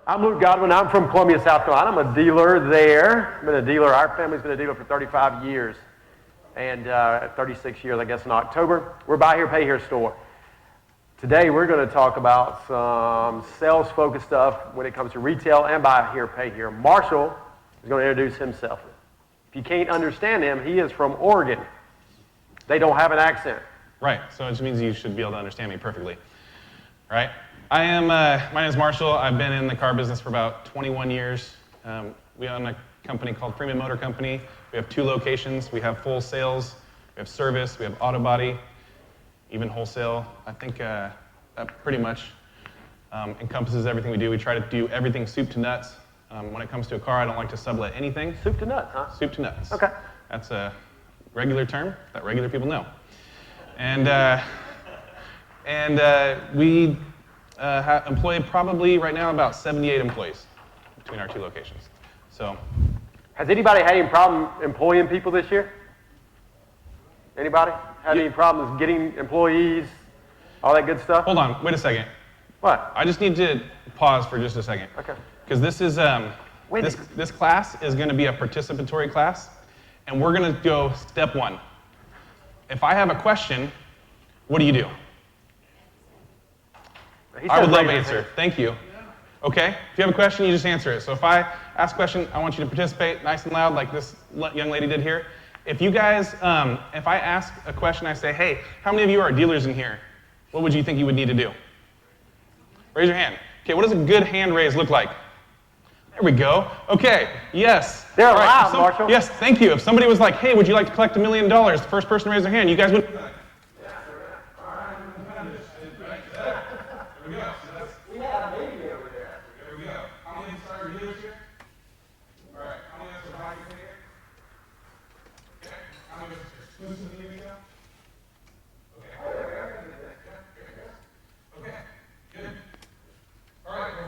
I'm Luke Godwin. I'm from Columbia, South Carolina. I'm a dealer there. I've been a dealer. Our family's been a dealer for 35 years. And 36 years, I guess, in October. We're a buy here, pay here store. Today, we're going to talk about some sales-focused stuff when it comes to retail and buy here, pay here. Mashall is going to introduce himself. If you can't understand him, he is from Oregon. They don't have an accent. Right, so it just means you should be able to understand me perfectly. Right? My name is Mashall. I've been in the car business for about 21 years. We own a company called Premium Motor Company. We have 2 locations. We have full sales, we have service, we have auto body, even wholesale. I think that pretty much encompasses everything we do. We try to do everything soup to nuts. When it comes to a car, I don't like to sublet anything. Soup to nuts, huh? Soup to nuts. Okay. That's a regular term that regular people know. And we employ probably right now about 78 employees between our 2 locations. So, has anybody had any problem employing people this year? Anybody had any problems getting employees, all that good stuff? Hold on, wait a second. What? I just need to pause for just a second. Okay. Because this is this class is going to be a participatory class, and we're going to go step 1. If I have a question, what do you do? I would love to answer. Thank you. Okay? If you have a question, you just answer it. So if I ask a question, I want you to participate nice and loud like this young lady did here. If you guys, if I ask a question, I say, hey, how many of you are dealers in here? What would you think you would need to do? Raise your hand. Okay, what does a good hand raise look like? There we go. Okay, yes. They're allowed, Marshall. Yes, thank you. If somebody was like, hey, would you like to collect $1 million? The first person to raise their hand, you guys would.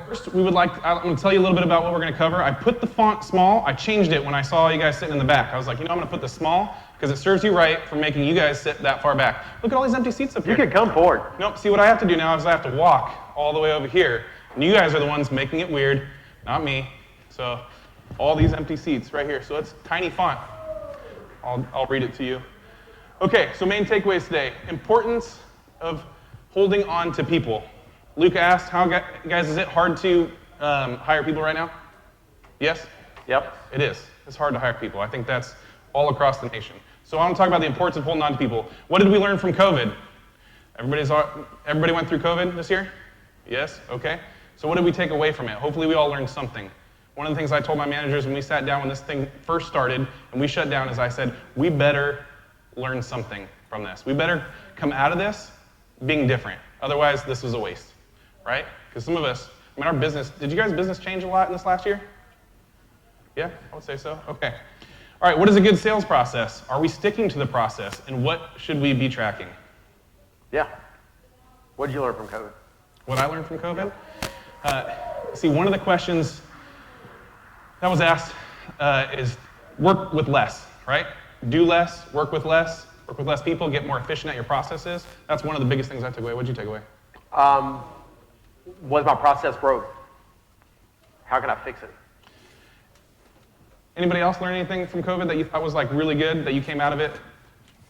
First, I'm going to tell you a little bit about what we're going to cover. I put the font small. I changed it when I saw you guys sitting in the back. I was like, I'm going to put this small because it serves you right for making you guys sit that far back. Look at all these empty seats up here. You can come forward. Nope, see what I have to do now is I have to walk all the way over here. And you guys are the ones making it weird, not me. So all these empty seats right here. So it's tiny font. I'll read it to you. Okay, so main takeaways today. Importance of holding on to people. Luke asked, guys, is it hard to hire people right now? Yes? Yep. It is. It's hard to hire people. I think that's all across the nation. So I want to talk about the importance of holding on to people. What did we learn from COVID? Everybody went through COVID this year? Yes? Okay. So what did we take away from it? Hopefully we all learned something. One of the things I told my managers when we sat down when this thing first started and we shut down is I said, we better learn something from this. We better come out of this being different. Otherwise, this was a waste. Right? Because some of us, our business, did you guys' business change a lot in this last year? Yeah, I would say so. Okay. All right, what is a good sales process? Are we sticking to the process? And what should we be tracking? Yeah. What did you learn from COVID? What I learned from COVID? See, one of the questions that was asked is work with less, right? Do less, work with less people, get more efficient at your processes. That's one of the biggest things I took away. What did you take away? Was my process broke? How can I fix it? Anybody else learn anything from COVID that you thought was like really good, that you came out of it?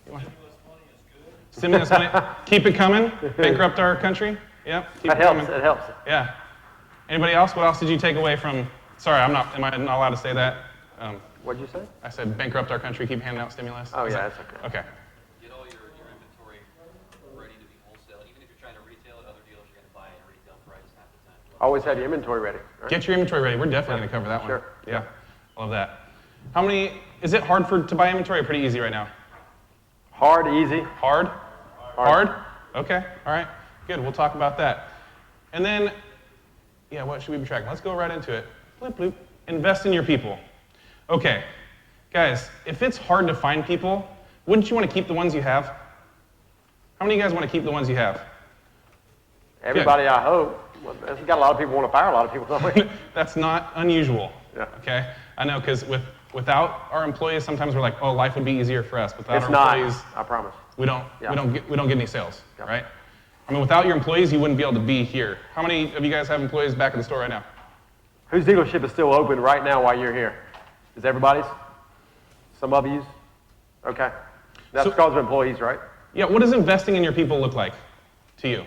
Stimulus money is good. Stimulus money, keep it coming, bankrupt our country. Yep, keep it coming. It helps. Yeah. Anybody else? What else did you take away from, sorry, am I not allowed to say that? What'd you say? I said bankrupt our country, keep handing out stimulus. Oh, yeah, that's okay. Okay. Get all your inventory ready to be wholesale. Even if you're trying to retail it, other dealers are going to buy it at retail price half the time. Always have your inventory ready. Right? Get your inventory ready. We're definitely going to cover that one. Sure. Yeah, I love that. Is it hard to buy inventory or pretty easy right now? Hard, easy. Hard? Hard? Okay, all right, good, we'll talk about that. And then, yeah, what should we be tracking? Let's go right into it. Bloop, bloop. Invest in your people. Okay, guys, if it's hard to find people, wouldn't you want to keep the ones you have? How many of you guys want to keep the ones you have? Everybody, good. I hope. Well, it's got a lot of people want to fire a lot of people, don't we? That's not unusual. Yeah. Okay, I know, because without our employees, sometimes we're like, oh, life would be easier for us. Without it's our not, employees, I promise. We don't get any sales, yeah. Right? I mean, without your employees, you wouldn't be able to be here. How many of you guys have employees back in the store right now? Whose dealership is still open right now while you're here? Is everybody's? Some of you's? Okay. That's because of employees, right? Yeah, what does investing in your people look like to you?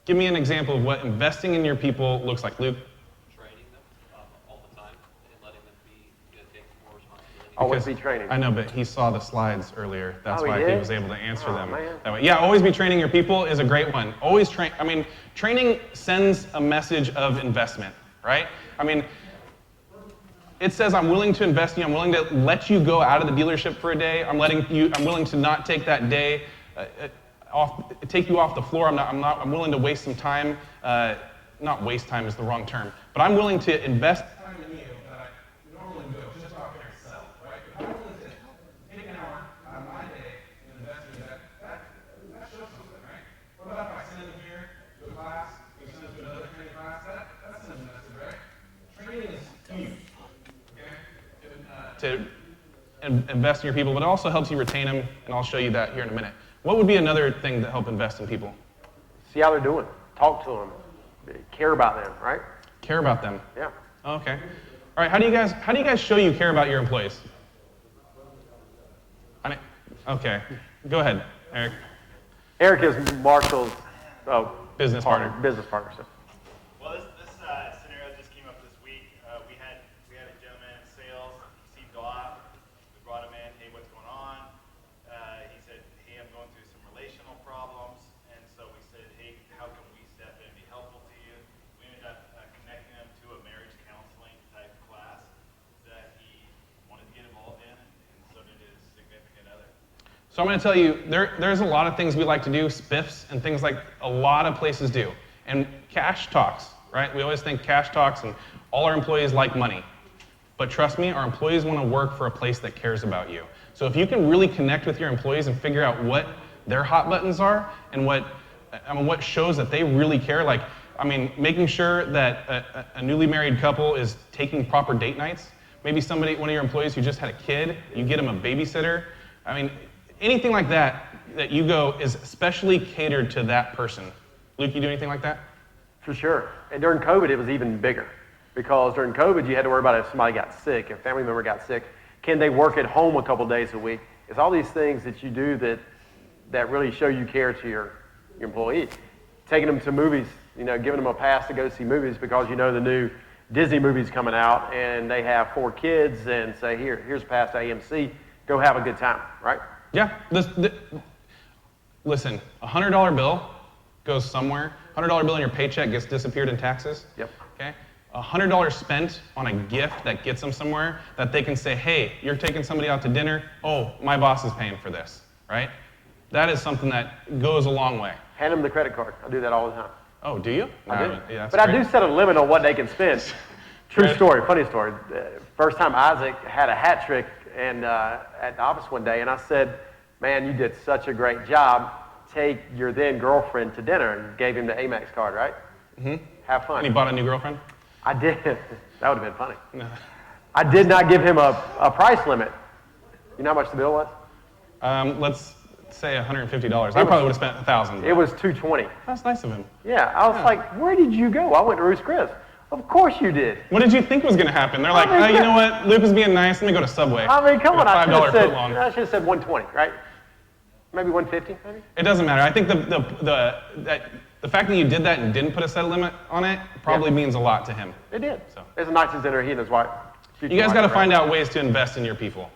Give me an example of what investing in your people looks like. Luke? Training them all the time and letting them take more responsibility. Always be training. I know, but he saw the slides earlier. That's why he was able to answer them man. that way. Yeah, always be training your people is a great one. Always train. I mean, training sends a message of investment, right? I mean, it says I'm willing to invest in you. I'm willing to let you go out of the dealership for a day. I'm willing to not take that day take you off the floor. I'm willing to waste some time. Not waste time is the wrong term, but I'm willing to invest time in you that I normally do just off here and sell, right? If I'm willing to take an hour out of my day and invest in you, that shows something, right? What about if I send them here to a class, we send them to another training class? That sends a message, right? Training is huge. To invest in your people, but it also helps you retain them, and I'll show you that here in a minute. What would be another thing that help invest in people? See how they're doing. Talk to them. Care about them, right? Care about them. Yeah. Okay. All right. How do you guys show you care about your employees? Okay. Go ahead, Eric. Eric is Marshall's business partner. Business partner. So. Well, this scenario just came up this week. We had a gentleman in sales. He seemed off. We brought him in. Hey, what's going on? He said, hey, I'm going through some relational problems. And so we said, hey, how can we step in and be helpful to you? We ended up connecting him to a marriage counseling type class that he wanted to get involved in, and so did his significant other. So I'm going to tell you, there's a lot of things we like to do, spiffs, and things like a lot of places do. And cash talks, right? We always think cash talks, and all our employees like money. But trust me, our employees want to work for a place that cares about you. So if you can really connect with your employees and figure out what their hot buttons are and what shows that they really care, like, I mean, making sure that a newly married couple is taking proper date nights. Maybe one of your employees who just had a kid, you get them a babysitter. I mean, anything like that you go is especially catered to that person. Luke, you do anything like that? For sure. And during COVID, it was even bigger. Because during COVID, you had to worry about if somebody got sick, if a family member got sick. Can they work at home a couple days a week? It's all these things that you do that really show you care to your employees. Taking them to movies, giving them a pass to go see movies because the new Disney movie's coming out and they have 4 kids and say, here's a pass to AMC, go have a good time, right? Yeah. Listen, a $100 bill goes somewhere. $100 bill in your paycheck gets disappeared in taxes. Yep. Okay. $100 spent on a gift that gets them somewhere that they can say, hey, you're taking somebody out to dinner. Oh, my boss is paying for this, right? That is something that goes a long way. Hand them the credit card. I do that all the time. Oh, do you? I do. Yeah, but great. I do set a limit on what they can spend. True story, funny story. First time Isaac had a hat trick at the office one day, and I said, man, you did such a great job. Take your then girlfriend to dinner, and gave him the Amex card, right? Mm-hmm. Have fun. And he bought a new girlfriend? I did. That would have been funny. No. I did not give him a price limit. You know how much the bill was? Let's say $150. I probably would have spent $1,000. It was $220. That's nice of him. Yeah, I was like, where did you go? I went to Ruth's Chris. Of course you did. What did you think was going to happen? They're like, you know what? Luke is being nice. Let me go to Subway. I mean, come on. I should have said 120, right? Maybe 150, maybe? It doesn't matter. I think the fact that you did that and didn't put a set limit on it probably means a lot to him. It did. So it's the nicest dinner he and his wife. You guys got to find out ways to invest in your people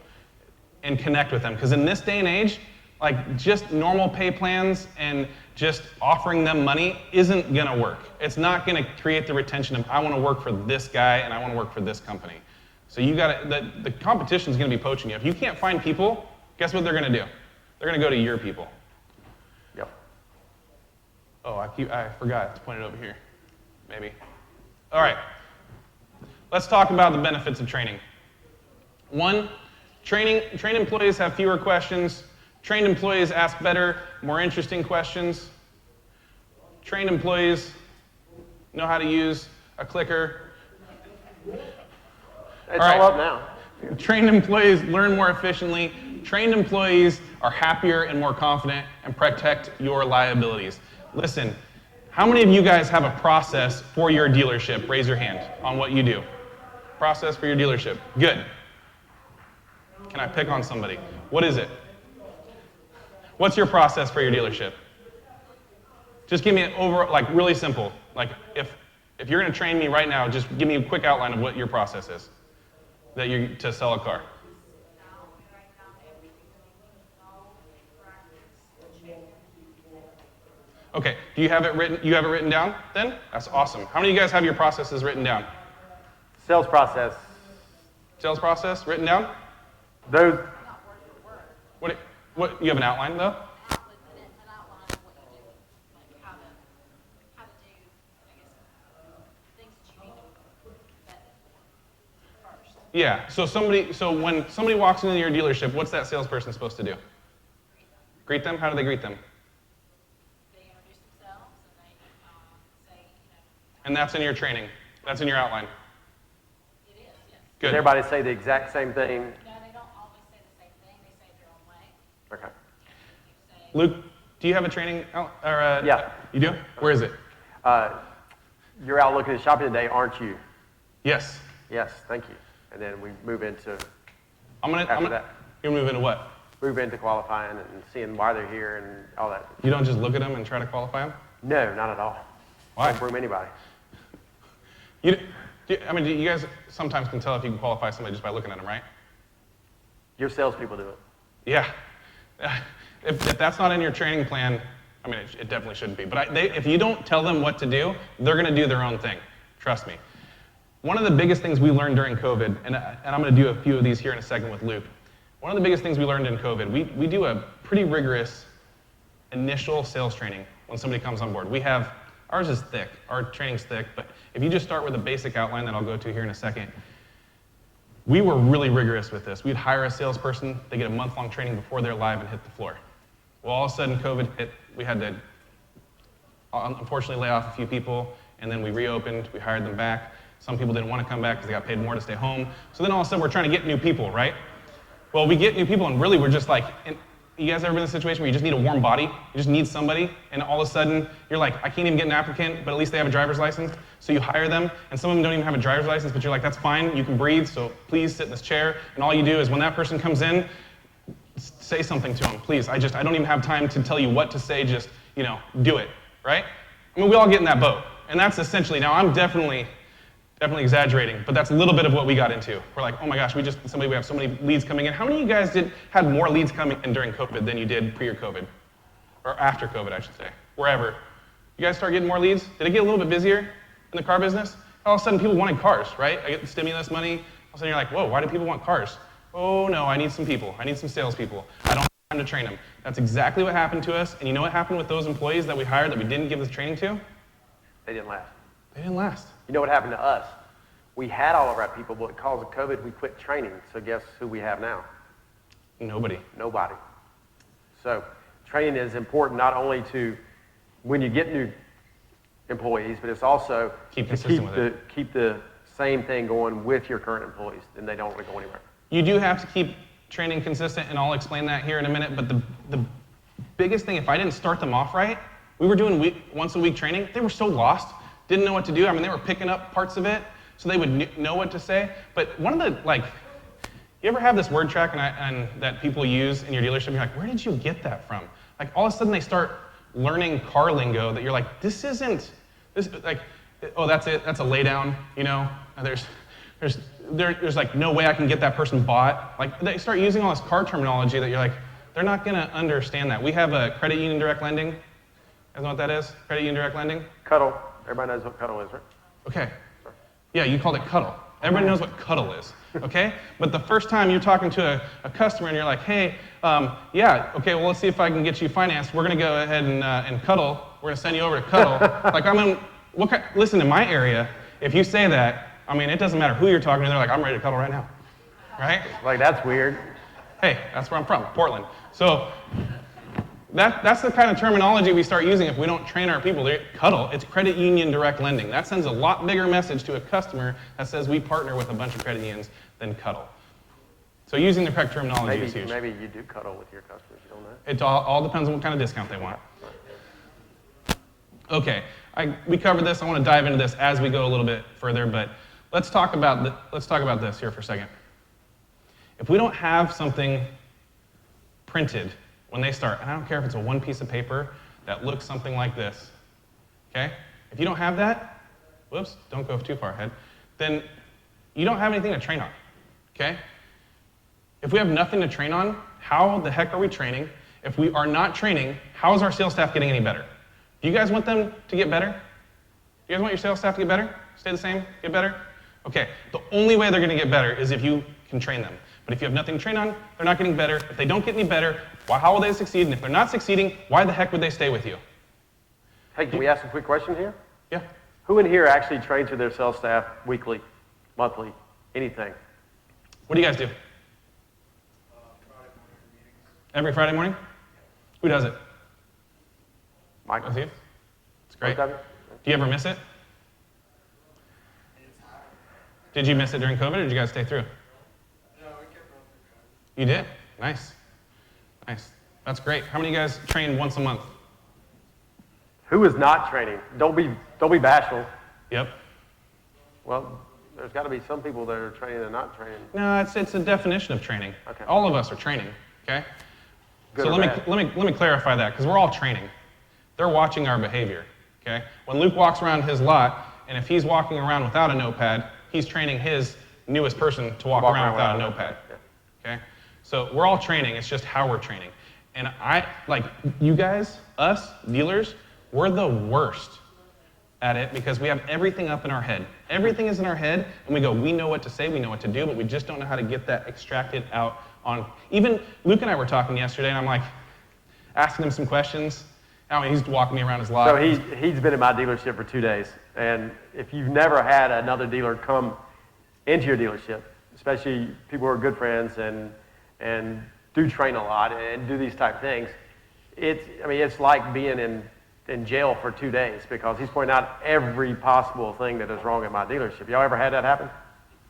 and connect with them. Because in this day and age, like just normal pay plans and just offering them money isn't going to work. It's not going to create the retention of, I want to work for this guy and I want to work for this company. So you got to, the competition is going to be poaching you. If you can't find people, guess what they're going to do? They're going to go to your people. Yep. Oh, I forgot to point it over here. Maybe. All right. Let's talk about the benefits of training. 1, trained employees have fewer questions. Trained employees ask better, more interesting questions. Trained employees know how to use a clicker. It's all up now. Trained employees learn more efficiently. Trained employees are happier and more confident and protect your liabilities. Listen, How many of you guys have a process for your dealership? Raise your hand on what you do. Process for your dealership. Good. Can I pick on somebody? What is it? What's your process for your dealership? Just give me it over, like really simple. Like if you're going to train me right now, just give me a quick outline of what your process is to sell a car. Okay, do you have it written? You have it written down then? That's awesome. How many of you guys have your processes written down? Sales process. Sales process written down? Those. What you have an outline though? Yeah. So when somebody walks into your dealership, what's that salesperson supposed to do? Greet them. How do they greet them? They introduce themselves and they say, And that's in your training. That's in your outline. it is, yes. Good. Does everybody say the exact same thing? No, they don't always say the same thing. They say it their own way. Okay. You say, Luke, do you have a training? Yeah. You do? Where is it? You're out looking at shopping today, aren't you? Yes. Yes, thank you. And then we move into You're moving into what? move into qualifying and seeing why they're here and all that. You don't just look at them and try to qualify them? No, not at all. Why? Don't broom anybody. You guys sometimes can tell if you can qualify somebody just by looking at them, right? Your salespeople do it. Yeah. If that's not in your training plan, I mean, it definitely shouldn't be. But if you don't tell them what to do, they're going to do their own thing. Trust me. One of the biggest things we learned during COVID, and I'm going to do a few of these here in a second with Luke. One of the biggest things we learned in COVID, we do a pretty rigorous initial sales training when somebody comes on board. Ours is thick. Our training's thick, but if you just start with a basic outline that I'll go to here in a second, we were really rigorous with this. We'd hire a salesperson, they get a month-long training before they're live and hit the floor. Well, all of a sudden COVID hit, we had to unfortunately lay off a few people, and then we reopened, we hired them back. Some people didn't want to come back because they got paid more to stay home. So then all of a sudden we're trying to get new people, right? Well, we get new people and really we're just like, you guys ever been in a situation where you just need a warm body? You just need somebody, and all of a sudden you're like, I can't even get an applicant, but at least they have a driver's license. So you hire them, and some of them don't even have a driver's license, but you're like, that's fine, you can breathe, so please sit in this chair. And all you do is when that person comes in, say something to them, please. I don't even have time to tell you what to say, just, do it, right? I mean, we all get in that boat. And that's essentially, now I'm definitely exaggerating, but that's a little bit of what we got into. We're like, oh my gosh, we have so many leads coming in. How many of you guys had more leads coming in during COVID than you did pre-COVID? Or after COVID, I should say, wherever. You guys start getting more leads? Did it get a little bit busier in the car business? All of a sudden people wanted cars, right? I get the stimulus money. All of a sudden you're like, whoa, why do people want cars? Oh no, I need some people. I need some salespeople. I don't have time to train them. That's exactly what happened to us. And you know what happened with those employees that we hired that we didn't give this training to? They didn't last. They didn't last. You know what happened to us? We had all of our people, but because of COVID, we quit training. So guess who we have now? Nobody. Nobody. So training is important not only to when you get new employees, but it's also Keep to consistent with it. keep the same thing going with your current employees, then they don't really go anywhere. You do have to keep training consistent, and I'll explain that here in a minute, but the biggest thing, if I didn't start them off right, we were doing once a week training, they were so lost, didn't know what to do. I mean, they were picking up parts of it, so they would know what to say. But one of the, you ever have this word track and that people use in your dealership, and you're like, where did you get that from? Like, all of a sudden they start learning car lingo that you're like, oh, that's it, that's a lay down, and there's like no way I can get that person bought. Like, they start using all this car terminology that you're like, they're not gonna understand that. We have a credit union direct lending. You guys know what that is? Credit union direct lending? Cuddle. Everybody knows what cuddle is, right? Okay. Yeah, you called it cuddle. Everybody knows what cuddle is, okay? But the first time you're talking to a customer and you're like, hey, yeah, okay, well, let's see if I can get you financed. We're gonna go ahead and cuddle. We're gonna send you over to cuddle. Listen, in my area, if you say that, I mean, it doesn't matter who you're talking to, they're like, I'm ready to cuddle right now, right? Like, that's weird. Hey, that's where I'm from, Portland. So that's the kind of terminology we start using if we don't train our people to cuddle. It's credit union direct lending. That sends a lot bigger message to a customer that says we partner with a bunch of credit unions than cuddle. So using the correct terminology is huge. Maybe you do cuddle with your customers, you don't know? It all depends on what kind of discount they want. Okay, We covered this. I want to dive into this as we go a little bit further, but let's talk about this here for a second. If we don't have something printed when they start, and I don't care if it's a one piece of paper that looks something like this, okay? If you don't have that, whoops, don't go too far ahead, then you don't have anything to train on, okay? If we have nothing to train on, how the heck are we training? If we are not training, how is our sales staff getting any better? Do you guys want them to get better? Do you guys want your sales staff to get better? Stay the same? Get better? Okay, the only way they're going to get better is if you can train them. But if you have nothing to train on, they're not getting better. If they don't get any better, how will they succeed? And if they're not succeeding, why the heck would they stay with you? Hey, can we ask a quick question here? Yeah. Who in here actually trains with their sales staff weekly, monthly, anything? What do you guys do? Every Friday morning? Who does it? Mike? That's you? It's great. Both of you? Do you ever miss it? Did you miss it during COVID, or did you guys stay through? No, we kept on through COVID. You did? Nice. Nice. That's great. How many of you guys train once a month? Who is not training? Don't be bashful. Yep. Well, there's got to be some people that are training and not training. No, it's a definition of training. Okay. All of us are training, okay? Good So or bad? let me clarify that, because we're all training. They're watching our behavior, okay? When Luke walks around his lot, and if he's walking around without a notepad, he's training his newest person to walk around without a notepad, okay? So we're all training, it's just how we're training. And you guys, us, dealers, we're the worst at it because we have everything up in our head. Everything is in our head, and we go, we know what to say, we know what to do, but we just don't know how to get that extracted out on. Even Luke and I were talking yesterday, and I'm like, asking him some questions. I mean, he's walking me around his lot. So he's been in my dealership for 2 days, and if you've never had another dealer come into your dealership, especially people who are good friends and do train a lot and do these type things, it's like being in jail for 2 days because he's pointing out every possible thing that is wrong at my dealership. Y'all ever had that happen?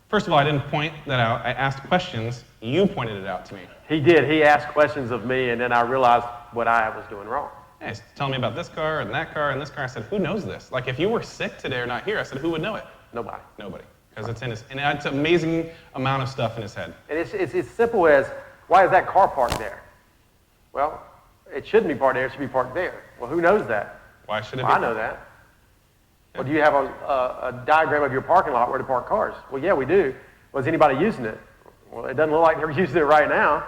First of all, I didn't point that out. I asked questions. You pointed it out to me. He did. He asked questions of me, and then I realized what I was doing wrong. Yeah, he's telling me about this car and that car and this car. I said, who knows this? Like, if you were sick today or not here, I said, who would know it? Nobody. Nobody. Because it's in his, and it's an amazing amount of stuff in his head. And it's as simple as, why is that car parked there? Well, it shouldn't be parked there. It should be parked there. Well, who knows that? Why should it Well, be? I know that. Well, do you have a diagram of your parking lot where to park cars? Well, yeah, we do. Was anybody using it? Well, it doesn't look like they're using it right now.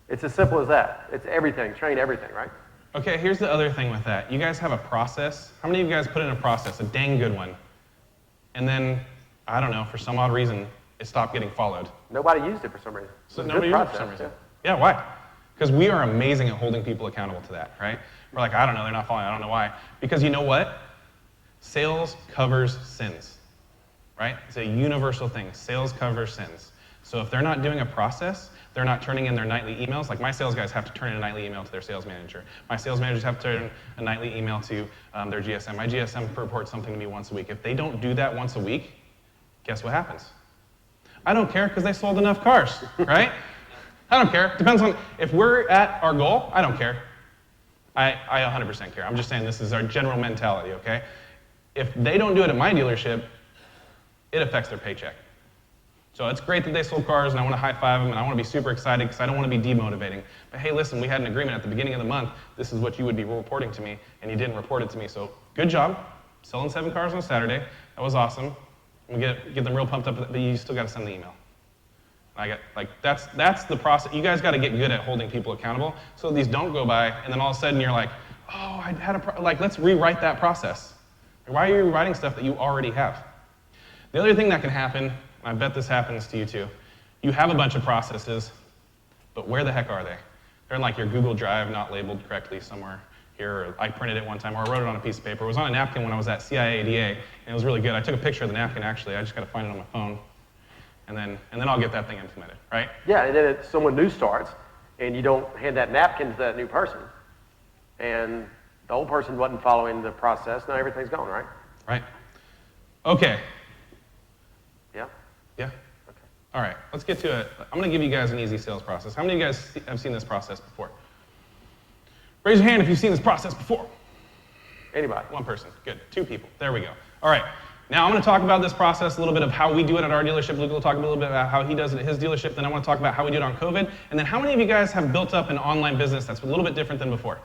It's as simple as that. It's everything. Train everything, right? Okay, here's the other thing with that. You guys have a process. How many of you guys put in a process, a dang good one, and then, I don't know, for some odd reason, it stopped getting followed? Nobody used it for some reason. So It was a nobody good used it for some process, reason. Yeah, why? Because we are amazing at holding people accountable to that, right? We're like, I don't know, they're not following, I don't know why. Because you know what? Sales covers sins, right? It's a universal thing. Sales covers sins. So if they're not doing a process, they're not turning in their nightly emails. Like my sales guys have to turn in a nightly email to their sales manager. My sales managers have to turn a nightly email to their GSM. My GSM reports something to me once a week. If they don't do that once a week, guess what happens? I don't care because they sold enough cars, right? I don't care. Depends on, if we're at our goal, I don't care. I 100% care. I'm just saying this is our general mentality, okay? If they don't do it at my dealership, it affects their paycheck. So it's great that they sold cars, and I want to high-five them, and I want to be super excited because I don't want to be demotivating. But hey, listen, we had an agreement at the beginning of the month. This is what you would be reporting to me, and you didn't report it to me. So good job selling 7 cars on a Saturday. That was awesome. We get them real pumped up, but you still got to send the email. That's the process. You guys got to get good at holding people accountable so these don't go by, and then all of a sudden you're like, oh, I had let's rewrite that process. Why are you rewriting stuff that you already have? The other thing that can happen, and I bet this happens to you too, you have a bunch of processes, but where the heck are they? They're in like your Google Drive, not labeled correctly somewhere here, or I printed it one time, or I wrote it on a piece of paper. It was on a napkin when I was at CIADA, and it was really good. I took a picture of the napkin, actually. I just got to find it on my phone, and then I'll get that thing implemented, right? Yeah, and then someone new starts, and you don't hand that napkin to that new person. And the old person wasn't following the process. Now everything's gone, right? Right. Okay. Yeah? Yeah? Okay. All right, let's get to it. I'm going to give you guys an easy sales process. How many of you guys have seen this process before? Raise your hand if you've seen this process before. Anybody? One person. Good. 2 people. There we go. All right. Now I'm going to talk about this process, a little bit of how we do it at our dealership. Luke will talk a little bit about how he does it at his dealership. Then I want to talk about how we do it on COVID. And then how many of you guys have built up an online business that's a little bit different than before?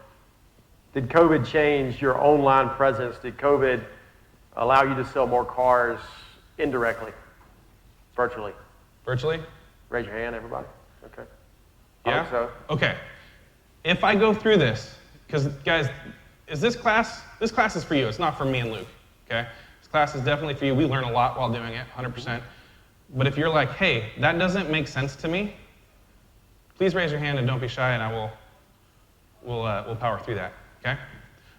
Did COVID change your online presence? Did COVID allow you to sell more cars indirectly, virtually? Virtually? Raise your hand, everybody. Okay. I Yeah? think so. Okay. If I go through this, because guys, this class is for you. It's not for me and Luke, okay? This class is definitely for you. We learn a lot while doing it, 100%. But if you're like, hey, that doesn't make sense to me, please raise your hand and don't be shy, and we'll power through that, okay?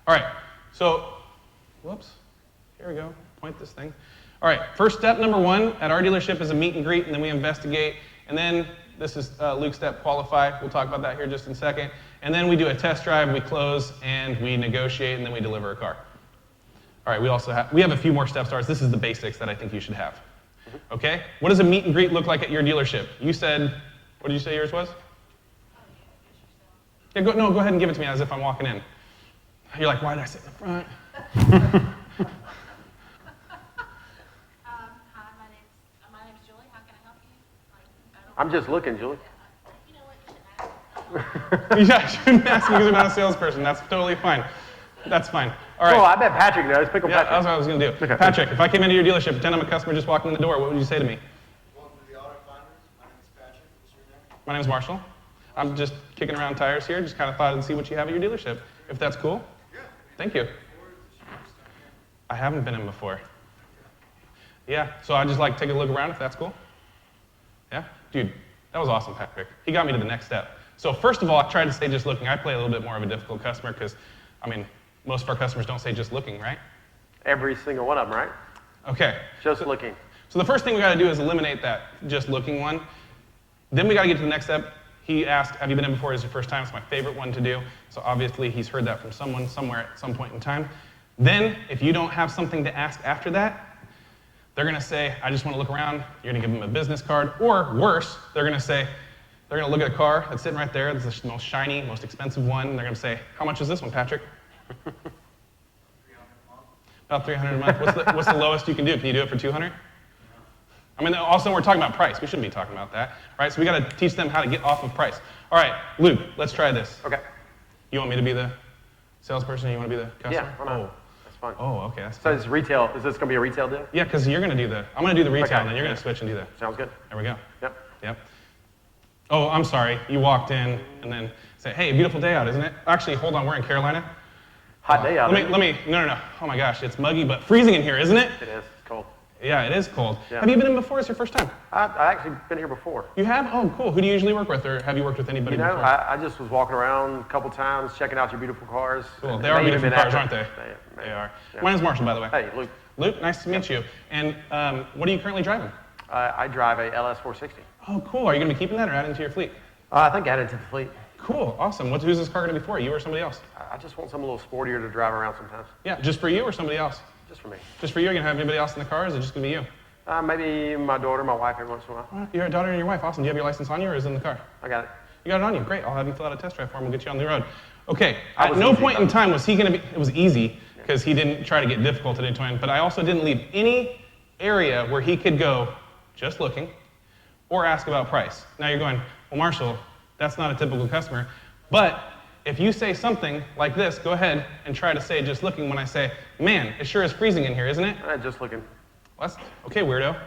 All right, so, whoops, here we go, point this thing. All right, first step number 1 at our dealership is a meet and greet, and then we investigate, and then this is Luke's step, qualify. We'll talk about that here just in a second. And then we do a test drive, we close, and we negotiate, and then we deliver a car. All right, we have a few more step starts. This is the basics that I think you should have. Okay? What does a meet and greet look like at your dealership? You said, what did you say yours was? Yeah, go ahead and give it to me as if I'm walking in. You're like, why did I sit in the front? Hi, my name's Julie. How can I help you? I'm just looking, Julie. You know what? You should ask. Yeah, I shouldn't ask because I'm not a salesperson. That's totally fine. That's fine. All right. Oh, I bet Patrick knows. Pick on Yeah, Patrick. that's what I was going to do. Okay. Patrick, if I came into your dealership, pretend I'm a customer just walking in the door, what would you say to me? Welcome to the Auto Finders. My name is Patrick. What's your name? My name's Marshall. I'm just kicking around tires here. Just kind of thought I'd see what you have at your dealership, if that's cool. Yeah. Thank you. I haven't been in before. Yeah, so I just like take a look around if that's cool. Yeah, dude, that was awesome, Patrick. He got me to the next step. So first of all, I tried to say just looking. I play a little bit more of a difficult customer because, I mean, most of our customers don't say just looking, right? Every single one of them, right? Okay. Just looking. So the first thing we got to do is eliminate that just looking one. Then we got to get to the next step. He asked, have you been in before? It's your first time. It's my favorite one to do. So obviously he's heard that from someone somewhere at some point in time. Then if you don't have something to ask after that, they're going to say, I just want to look around. You're going to give them a business card. Or worse, they're going to look at a car that's sitting right there. It's the most shiny, most expensive one. And they're going to say, how much is this one, Patrick? About $300 a month. What's the lowest you can do? Can you do it for $200? I mean, also we're talking about price. We shouldn't be talking about that, right? So we got to teach them how to get off of price. All right, Luke, let's try this. Okay. You want me to be the salesperson? Or you want to be the customer? Yeah, why not? That's fine. Oh, okay. That's So fine. it's retail. Is this going to be a retail deal? Yeah, because you're going to do I'm going to do the retail, Okay. and then you're going to switch and do the. Sounds good. There we go. Yep. Yep. Oh, I'm sorry. You walked in and then say, hey, beautiful day out, isn't it? Actually, hold on. We're in Carolina. Hot day out. Let me. No. Oh my gosh, it's muggy but freezing in here, isn't it? It is. It's cold. Yeah, it is cold. Yeah. Have you been in before? It's your first time. I actually been here before. You have? Oh, cool. Who do you usually work with, or have you worked with anybody You know, before? I just was walking around a couple times, checking out your beautiful cars. Cool. They are beautiful cars, aren't they? They They are. Yeah. My name's Marshall, by the way. Hey, Luke. Luke, nice to meet you. And what are you currently driving? I drive a LS 460. Oh, cool. Are you going to be keeping that or adding to your fleet? I think added to the fleet. Cool. Awesome. Who's this car going to be for? You or somebody else? I just want something a little sportier to drive around sometimes. Yeah, just for you or somebody else? Just for me. Just for you? Are you going to have anybody else in the car, or is it just going to be you? Maybe my daughter, my wife every once in a while. Your daughter and your wife. Awesome. Do you have your license on you, or is it in the car? I got it. You got it on you. Great. I'll have you fill out a test drive form. We'll get you on the road. Okay. I At was no easy, point in though. time was he going to be. It was easy because he didn't try to get difficult at any time. But I also didn't leave any area where he could go just looking or ask about price. Now you're going, well, Marshall, that's not a typical customer. But if you say something like this, go ahead and try to say just looking when I say, man, it sure is freezing in here, isn't it? Just looking. Well, that's okay, weirdo.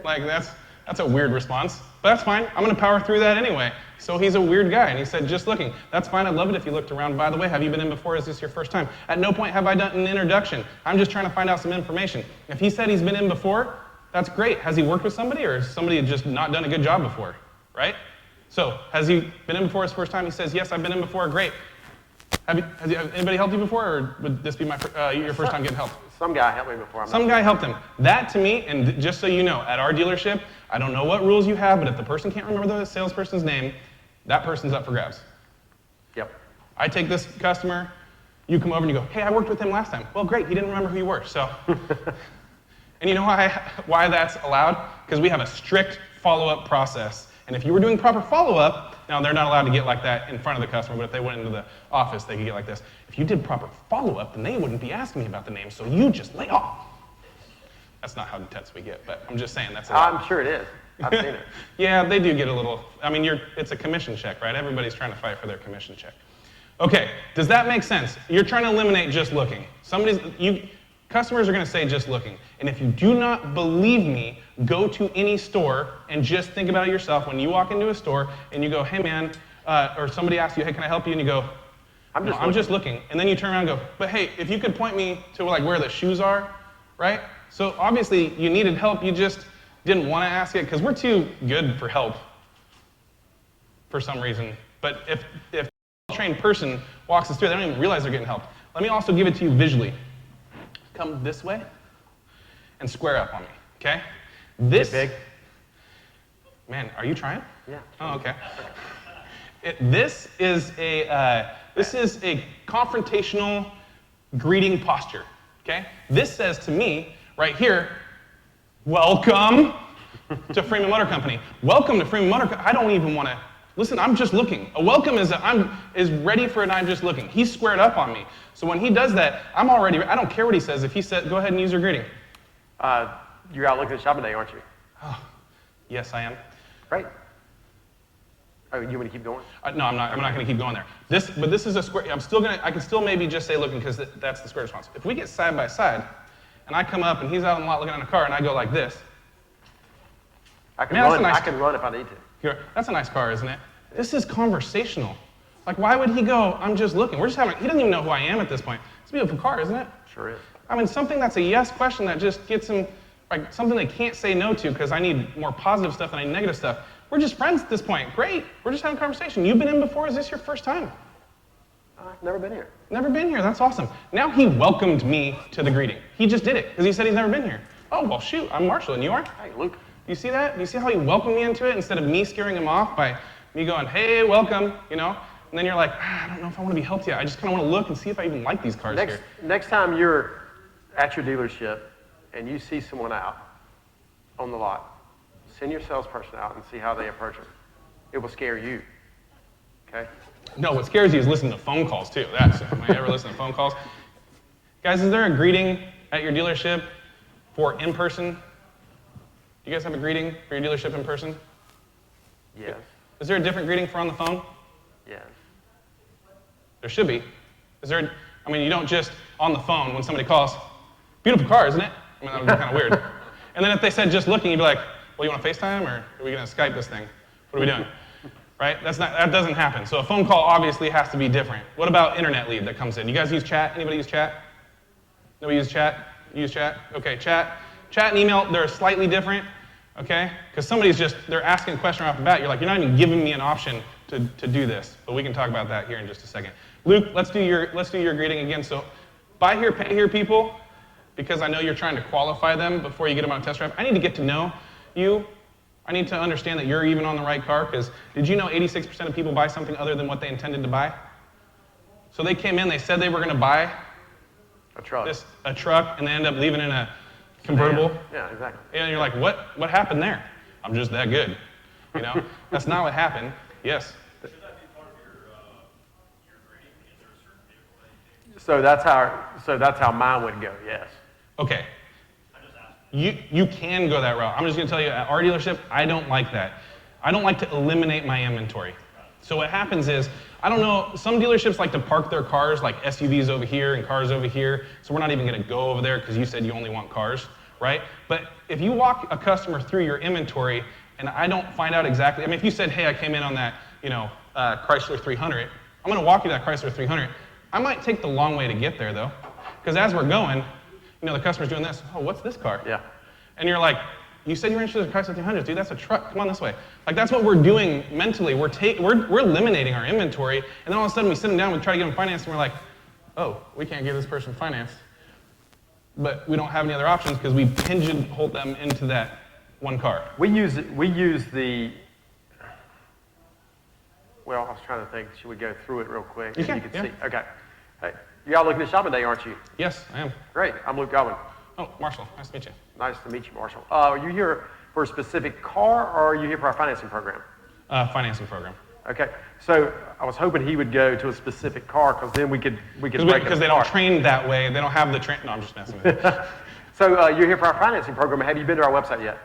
Like that's a weird response, but that's fine. I'm gonna power through that anyway. So he's a weird guy, and he said, just looking. That's fine, I'd love it if you looked around. By the way, have you been in before? Is this your first time? At no point have I done an introduction. I'm just trying to find out some information. If he said he's been in before, that's great. Has he worked with somebody, or has somebody just not done a good job before, right? So, has he been in before his first time? He says, yes, I've been in before, great. Has anybody helped you before, or would this be your first time getting help? Some guy helped me before. Some guy helped him. That to me, and just so you know, at our dealership, I don't know what rules you have, but if the person can't remember the salesperson's name, that person's up for grabs. Yep. I take this customer, you come over and you go, hey, I worked with him last time. Well, great, he didn't remember who you were, so. And you know why that's allowed? Because we have a strict follow-up process. And if you were doing proper follow-up, now they're not allowed to get like that in front of the customer, but if they went into the office, they could get like this. If you did proper follow-up, then they wouldn't be asking me about the name, so you just lay off. That's not how intense we get, but I'm just saying that's a lot. I'm sure it is. I've seen it. Yeah, they do get a little, I mean, it's a commission check, right? Everybody's trying to fight for their commission check. Okay, does that make sense? You're trying to eliminate just looking. Customers are going to say just looking. And if you do not believe me, go to any store and just think about it yourself. When you walk into a store and you go, hey man, or somebody asks you, hey, can I help you? And you go, I'm just looking. And then you turn around and go, but hey, if you could point me to like where the shoes are, right? So obviously you needed help, you just didn't want to ask it because we're too good for help for some reason. But if a trained person walks us through, they don't even realize they're getting help. Let me also give it to you visually. Come this way and square up on me, okay? This Get big. Man, are you trying? Yeah. Oh, okay. This is a confrontational greeting posture, okay? This says to me right here, welcome to Freeman Motor Company. Welcome to Freeman Motor Company. I don't even want to listen. I'm just looking. A welcome is is ready for an I'm just looking. He's squared up on me. So when he does that, I don't care what he says. If he said, go ahead and use your greeting. You're out looking at shopping day, aren't you? Oh, yes, I am. Great. Oh, you want me to keep going? No, I'm not. I'm not going to keep going there. But this is a square. I can still maybe just say looking because that's the square response. If we get side by side, and I come up and he's out on the lot looking at a car, and I go like this. I can Man, run. nice I can run if I need to. That's a nice car, isn't it? This is conversational. Like, why would he go, I'm just looking? He doesn't even know who I am at this point. It's a beautiful car, isn't it? Sure is. I mean, something that's a yes question that just gets him, like, something they can't say no to because I need more positive stuff than I need negative stuff. We're just friends at this point. Great. We're just having a conversation. You've been in before. Is this your first time? I've never been here. Never been here. That's awesome. Now he welcomed me to the greeting. He just did it because he said he's never been here. Oh, well, shoot. I'm Marshall, and you are? Hey, Luke. Do you see that? Do you see how he welcomed me into it instead of me scaring him off by me going, hey, welcome, you know? And then you're like, I don't know if I want to be helped yet. I just kind of want to look and see if I even like these cars here. Next time you're at your dealership and you see someone out on the lot, send your salesperson out and see how they approach them. It will scare you, okay? No, what scares you is listening to phone calls, too. Am I ever listening to phone calls? Guys, is there a greeting at your dealership for in-person? Do you guys have a greeting for your dealership in person? Yes. Is there a different greeting for on the phone? Yes. There should be. You don't just, on the phone, when somebody calls, beautiful car, isn't it? I mean, that would be kind of weird. And then if they said just looking, you'd be like, well, you want to FaceTime, or are we going to Skype this thing? What are we doing? Right? That doesn't happen. So a phone call obviously has to be different. What about internet lead that comes in? You guys use chat? Anybody use chat? Nobody use chat? You use chat? Okay, chat and email, they're slightly different, okay? Because they're asking a question right off the bat. You're like, you're not even giving me an option to do this. But we can talk about that here in just a second. Luke, let's do your greeting again. So buy here, pay here people, because I know you're trying to qualify them before you get them on a test drive. I need to get to know you. I need to understand that you're even on the right car, because did you know 86% of people buy something other than what they intended to buy? So they came in, they said they were going to buy A truck. a truck, and they end up leaving in a convertible. Yeah, exactly. And you're like, what happened there? I'm just that good. You know? That's not what happened. Yes? Should that be part of your grading? Is there a certain vehicle that you take? So that's how mine would go, yes. Okay. I'm just asking. You can go that route. I'm just going to tell you, at our dealership, I don't like that. I don't like to eliminate my inventory. So what happens is, I don't know, some dealerships like to park their cars, like SUVs over here and cars over here, so we're not even going to go over there because you said you only want cars, right? But if you walk a customer through your inventory and I don't find out exactly, if you said, hey, I came in on that, Chrysler 300, I'm going to walk you that Chrysler 300. I might take the long way to get there, though, because as we're going, the customer's doing this. Oh, what's this car? Yeah. And you're like, you said you're interested in Chrysler 300, dude. That's a truck. Come on this way. Like, that's what we're doing mentally. We're eliminating our inventory, and then all of a sudden we sit them down, we try to get them financed, and we're like, oh, we can't give this person finance, but we don't have any other options because we pigeonholed them into that one car. We use the. Well, I was trying to think. Should we go through it real quick? You can, You can yeah. see. Okay. Hey, you all looking at shopping day, aren't you? Yes, I am. Great. I'm Luke Godwin. Oh, Marshall, nice to meet you. Nice to meet you, Marshall. Are you here for a specific car, or are you here for our financing program? Financing program. Okay, so I was hoping he would go to a specific car because then we could break it Because they don't apart. train that way. They don't have the train. No, I'm just messing with you. So you're here for our financing program. Have you been to our website yet?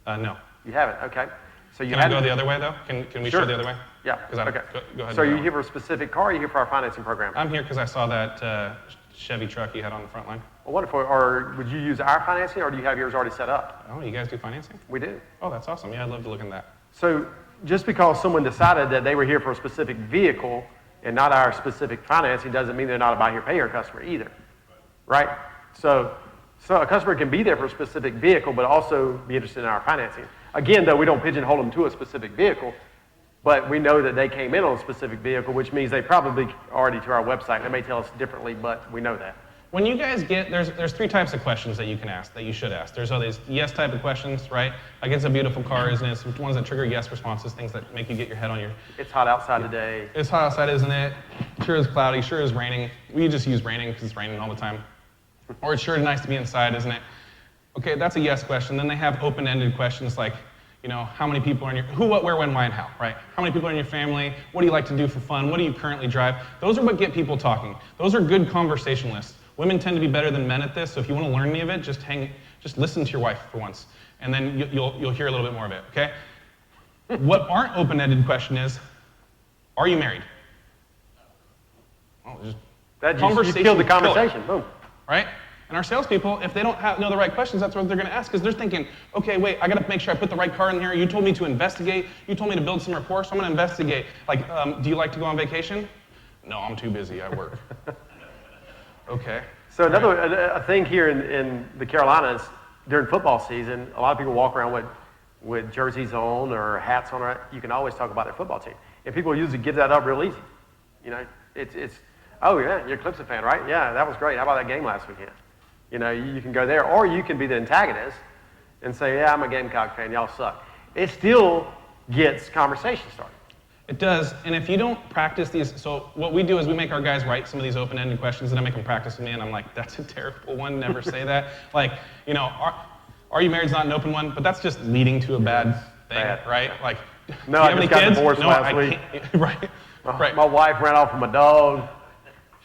No. You haven't. Okay. So you Can I hadn't- go the other way though? Can we Sure. show the other way? Yeah. 'Cause I don't- Okay. go ahead. So are and you go. here for a specific car? Or are you here for our financing program? I'm here because I saw that Chevy truck you had on the front line. Well, wonderful. Or would you use our financing, or do you have yours already set up? Oh, you guys do financing? We do. Oh, that's awesome. Yeah, I'd love to look into that. So just because someone decided that they were here for a specific vehicle and not our specific financing doesn't mean they're not a buy here, pay here customer either, right? So a customer can be there for a specific vehicle, but also be interested in our financing. Again, though, we don't pigeonhole them to a specific vehicle, but we know that they came in on a specific vehicle, which means they probably already to our website. They may tell us differently, but we know that. When you guys get, there's three types of questions that you can ask, that you should ask. There's all these yes type of questions, right? Like, it's a beautiful car, isn't it? It's ones that trigger yes responses, things that make you get your head on your, It's hot outside today. it's hot outside, isn't it? Sure is cloudy, sure is raining. We just use raining because it's raining all the time. Or it's sure nice to be inside, isn't it? Okay, that's a yes question. Then they have open-ended questions like, you know, how many people are in your, who, what, where, when, why, and how, right? How many people are in your family? What do you like to do for fun? What do you currently drive? Those are what get people talking. Those are good conversationalists. Women tend to be better than men at this, so if you want to learn any of it, just listen to your wife for once, and then you'll hear a little bit more of it, okay? What aren't open-ended question is, are you married? Oh, just You killed the killer. conversation. Boom. Right? And our salespeople, if they don't know the right questions, that's what they're going to ask, because they're thinking, okay, wait, I got to make sure I put the right car in here. You told me to investigate. You told me to build some rapport, so I'm going to investigate. Like, do you like to go on vacation? No, I'm too busy. I work. Okay. So a thing here in the Carolinas during football season, a lot of people walk around with jerseys on or hats on. Right? You can always talk about their football team, and people usually give that up real easy. You know, it's oh yeah, you're a Clemson fan, right? Yeah, that was great. How about that game last weekend? You know, you can go there, or you can be the antagonist and say, yeah, I'm a Gamecock fan. Y'all suck. It still gets conversation started. It does, and if you don't practice these, so what we do is we make our guys write some of these open-ended questions, and I make them practice with me, and I'm like, that's a terrible one, never say that. Like, you know, are you married is not an open one, but that's just leading to a bad thing, right? Like, No, do I you have any just got kids? divorced No, last I week. can't. Right, right. My wife ran off with my dog.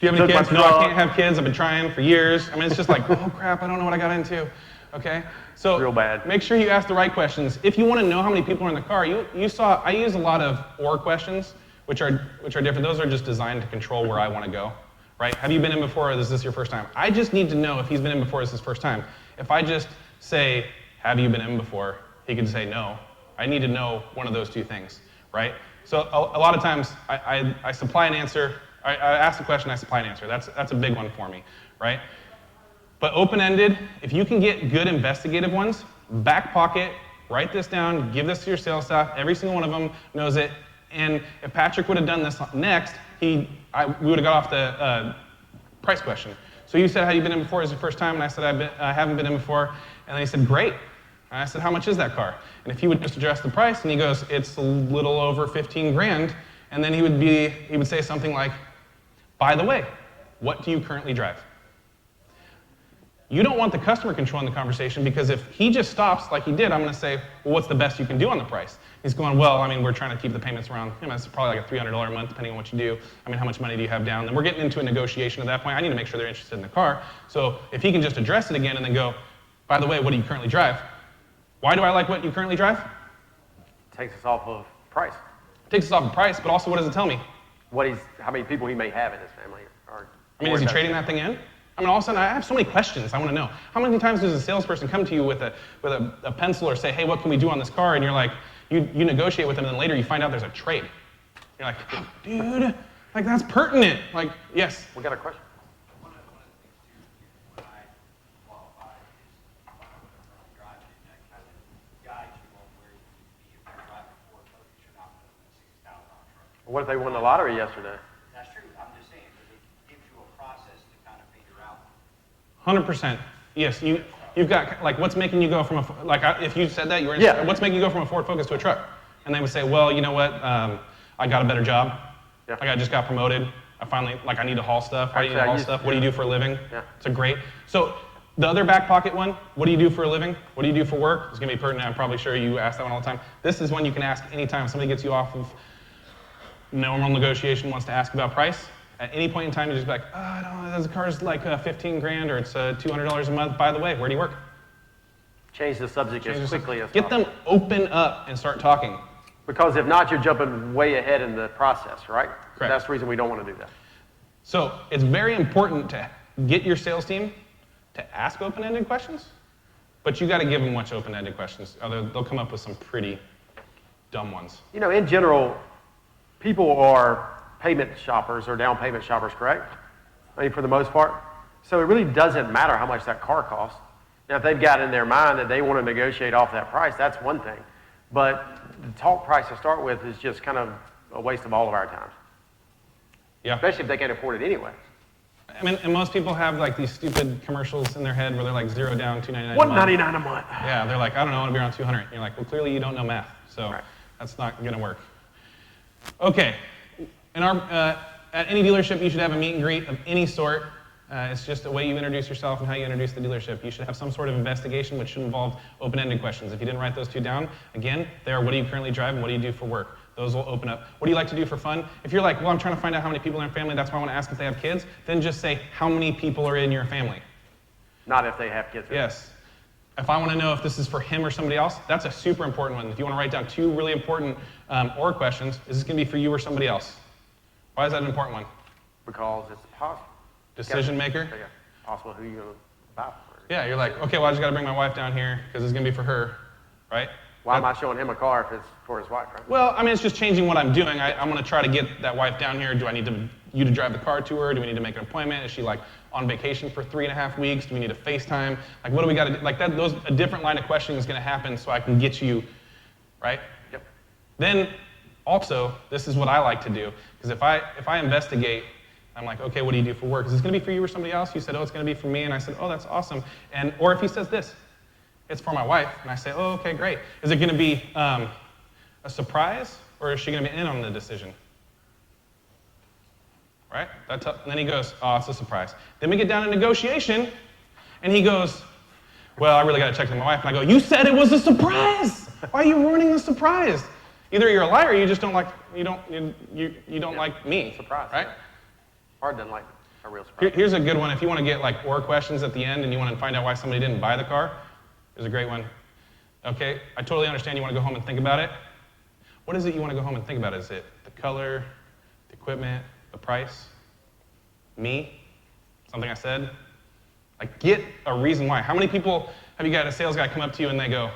Do you have any took my kids? No, I truck. can't have kids. I've been trying for years. I mean, it's just like, oh crap, I don't know what I got into. Okay? So Real bad. make sure you ask the right questions. If you want to know how many people are in the car, you saw I use a lot of or questions, which are different. Those are just designed to control where I want to go. Right? Have you been in before, or is this your first time? I just need to know if he's been in before, or is this his first time. If I just say, have you been in before, he could say no. I need to know one of those two things, right? So a lot of times I supply an answer. I ask the question, I supply an answer. That's a big one for me, right? But open-ended, if you can get good investigative ones, back pocket, write this down, give this to your sales staff. Every single one of them knows it. And if Patrick would have done this next, we would have got off the price question. So you said, have you been in before? Is it your first time? And I said, I haven't been in before. And then he said, great. And I said, how much is that car? And if he would just address the price, and he goes, it's a little over 15 grand. And then he would say something like, by the way, what do you currently drive? You don't want the customer controlling the conversation, because if he just stops like he did, I'm going to say, well, what's the best you can do on the price? He's going, well, I mean, we're trying to keep the payments around, you know, it's probably like a $300 a month, depending on what you do. I mean, how much money do you have down? Then we're getting into a negotiation at that point. I need to make sure they're interested in the car. So if he can just address it again and then go, by the way, what do you currently drive? Why do I like what you currently drive? Takes us off of price. It takes us off of price, but also what does it tell me? How many people he may have in his family. I mean, is he trading that thing in? I mean, all of a sudden, I have so many questions I want to know. How many times does a salesperson come to you with a pencil or say, hey, what can we do on this car? And you're like, you negotiate with them, and then later you find out there's a trade. You're like, oh, dude, like that's pertinent. Like, yes. We got a question. One of the things too, when I qualify is driving, and that kind of guides you on where you need to be. If you're driving Ford Focus, you're not putting a $60,000 truck. What if they won the lottery yesterday? That's true. I'm just saying, but it gives you a process to kind of figure out. 100%. Yes, you've got, like, what's making you go from if you said that, what's making you go from a Ford Focus to a truck? And they would say, well, you know what, I got a better job. Yeah. Like, I just got promoted. I finally, I need to haul stuff. Why do you need to haul stuff? What do you do for a living? Yeah. It's a great, so The other back pocket one, what do you do for a living? What do you do for work? It's gonna be pertinent, I'm probably sure you ask that one all the time. This is one you can ask anytime somebody gets you off of normal negotiation, wants to ask about price. At any point in time, you just be like, oh, I don't know, this car's like 15 grand or it's $200 a month. By the way, where do you work? Change the subject as quickly as Get possible. them open up and start talking. Because if not, you're jumping way ahead in the process, right? Correct. That's the reason we don't want to do that. So it's very important to get your sales team to ask open-ended questions, but you got to give them much open-ended questions. They'll come up with some pretty dumb ones. You know, in general, people are payment shoppers or down payment shoppers, correct? I mean, for the most part. So it really doesn't matter how much that car costs. Now, if they've got in their mind that they want to negotiate off that price, that's one thing. But the talk price to start with is just kind of a waste of all of our time. Yeah. Especially if they can't afford it anyway. I mean, and most people have like these stupid commercials in their head where they're like $0 down, $299 a month. $199 a month. Yeah, they're like, I don't know, I want to be around 200. And you're like, well, clearly you don't know math, so Right. that's not going to work. Okay, at any dealership, you should have a meet and greet of any sort. It's just a way you introduce yourself and how you introduce the dealership. You should have some sort of investigation which should involve open-ended questions. If you didn't write those two down, again, they are what do you currently drive and what do you do for work? Those will open up. What do you like to do for fun? If you're like, well, I'm trying to find out how many people in your family, that's why I want to ask if they have kids, then just say, how many people are in your family? Not if they have kids. Yes. If I want to know if this is for him or somebody else, that's a super important one. If you want to write down two really important or questions, is this going to be for you or somebody else? Why is that an important one? Because it's possible. Decision maker? Yeah, possible who you're going to buy for. Yeah, you're like, okay, well, I just got to bring my wife down here because it's going to be for her, right? Why am I showing him a car if it's for his wife, right? Well, I mean, it's just changing what I'm doing. I'm going to try to get that wife down here. Do I need you to drive the car to her? Do we need to make an appointment? Is she like on vacation for 3.5 weeks? Do we need to FaceTime? Like, what do we got to do? Like that, a different line of questioning is going to happen so I can get you, right? Yep. Then, also, this is what I like to do, because if I investigate, I'm like, okay, what do you do for work? Is this going to be for you or somebody else? You said, oh, it's going to be for me, and I said, oh, that's awesome. Or if he says this, it's for my wife, and I say, oh, okay, great. Is it going to be a surprise, or is she going to be in on the decision? Right? And then he goes, oh, it's a surprise. Then we get down to negotiation, and he goes, well, I really got to check with my wife. And I go, you said it was a surprise. Why are you ruining the surprise? Either you're a liar, or you just don't like you don't like me. Surprise. Right? Yeah. Hard than like a real surprise. Here's a good one. If you want to get like or questions at the end, and you want to find out why somebody didn't buy the car, here's a great one. Okay, I totally understand you want to go home and think about it. What is it you want to go home and think about? Is it the color, the equipment, the price, me, something I said? Like, get a reason why. How many people have you got a sales guy come up to you and they go,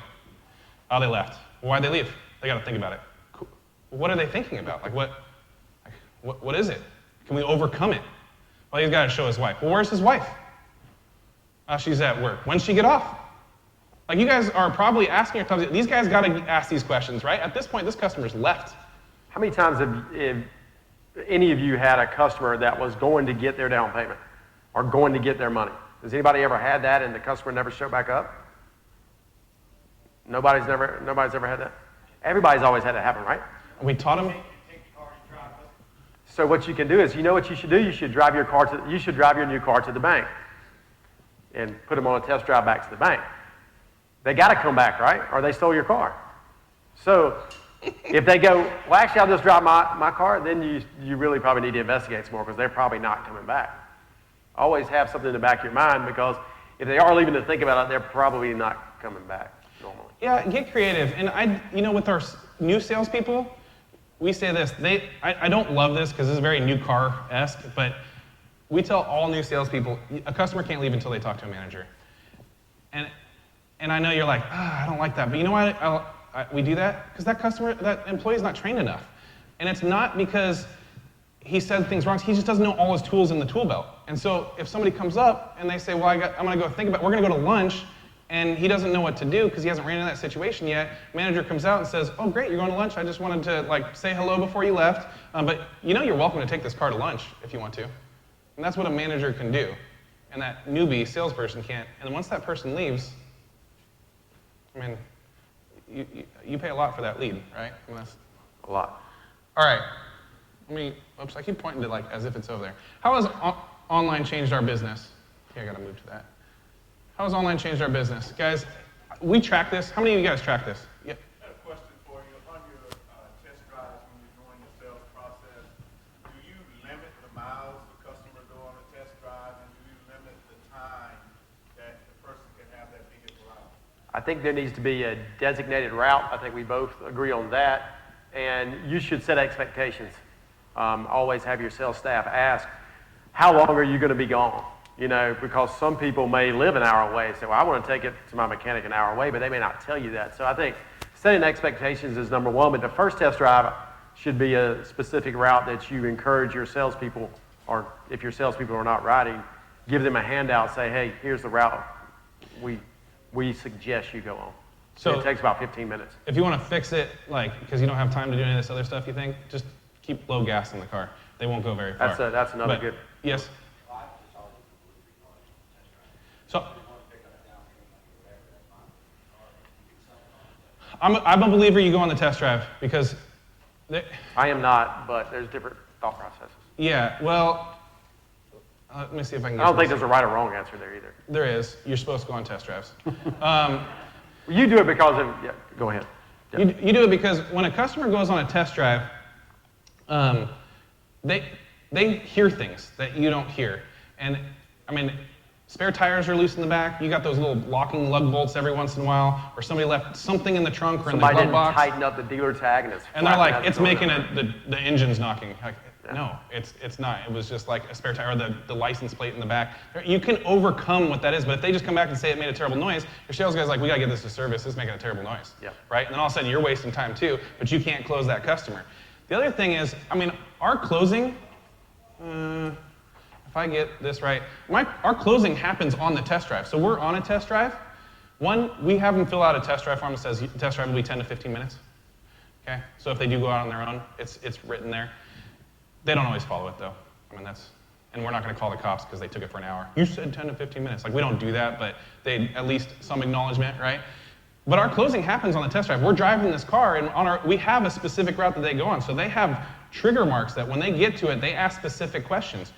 oh, they left. Well, why'd they leave? They got to think about it. Cool. What are they thinking about? Like, what is it? Can we overcome it? Well, he's got to show his wife. Well, where's his wife? She's at work. When's she get off? Like, you guys are probably asking yourselves, these guys got to ask these questions, right? At this point, this customer's left. How many times have any of you had a customer that was going to get their down payment or going to get their money? Has anybody ever had that and the customer never showed back up? Nobody's ever had that? Everybody's always had that happen, right? We taught him. So what you can do is, you know what you should do? You should drive your new car to the bank and put them on a test drive back to the bank. They got to come back, right? Or they stole your car. So if they go, well, actually, I'll just drive my car, then you really probably need to investigate some more because they're probably not coming back. Always have something in the back of your mind because if they are leaving to think about it, they're probably not coming back normally. Yeah, get creative. And with our new salespeople, we say this. I don't love this because this is very new car-esque, but we tell all new salespeople, a customer can't leave until they talk to a manager. And I know you're like, I don't like that. But you know why we do that? Because that employee is not trained enough. And it's not because he said things wrong. He just doesn't know all his tools in the tool belt. And so if somebody comes up and they say, well, I'm going to go think about it. We're going to go to lunch, and he doesn't know what to do because he hasn't ran into that situation yet. Manager comes out and says, oh, great, you're going to lunch. I just wanted to say hello before you left. But you're welcome to take this car to lunch if you want to. And that's what a manager can do. And that newbie salesperson can't. And once that person leaves, I mean, you pay a lot for that lead, right? I mean, that's A lot. all right. Oops, I keep pointing to as if it's over there. How has online changed our business? Here, I gotta move to that. How has online changed our business? Guys, we track this. How many of you guys track this? Yeah. I have a question for you. On your test drives, when you're doing the sales process, do you limit the miles the customer go on a test drive, and do you limit the time that the person can have that vehicle out? I think there needs to be a designated route. I think we both agree on that. And you should set expectations. Always have your sales staff ask, how long are you going to be gone? You know, because some people may live an hour away. So I want to take it to my mechanic an hour away, but they may not tell you that. So I think setting expectations is number one. But the first test drive should be a specific route that you encourage your salespeople, or if your salespeople are not riding, give them a handout. Say, hey, here's the route we suggest you go on. So it takes about 15 minutes. If you want to fix it, like, because you don't have time to do any of this other stuff, you think, just keep low gas in the car. They won't go very far. That's another good. Yes. So I'm a believer you go on the test drive because I am not, but there's different thought processes. Yeah, well, let me see if I can get I don't think there's a right or wrong answer there either. There is. You're supposed to go on test drives. You do it because of, yeah, go ahead. Yeah. You do it because when a customer goes on a test drive, they hear things that you don't hear. And I mean, spare tires are loose in the back. You got those little locking lug bolts every once in a while, or somebody left something in the trunk or in the glove box. Somebody didn't tighten up the dealer tag and it's and they're like, it's making the engine's knocking. Like, yeah. No, it's not. It was just like a spare tire, or the license plate in the back. You can overcome what that is, but if they just come back and say it made a terrible noise, your sales guy's like, we gotta get this to service, it's making a terrible noise. Yeah. Right? And then all of a sudden you're wasting time too, but you can't close that customer. The other thing is, I mean, our closing, if I get this right, our closing happens on the test drive. So we're on a test drive. One, we have them fill out a test drive form that says test drive will be 10 to 15 minutes. Okay? So if they do go out on their own, it's written there. They don't always follow it though. I mean, and we're not going to call the cops because they took it for an hour. You said 10 to 15 minutes. Like, we don't do that, but they at least some acknowledgement, right? But our closing happens on the test drive. We're driving this car, and we have a specific route that they go on. So they have trigger marks that when they get to it, they ask specific questions.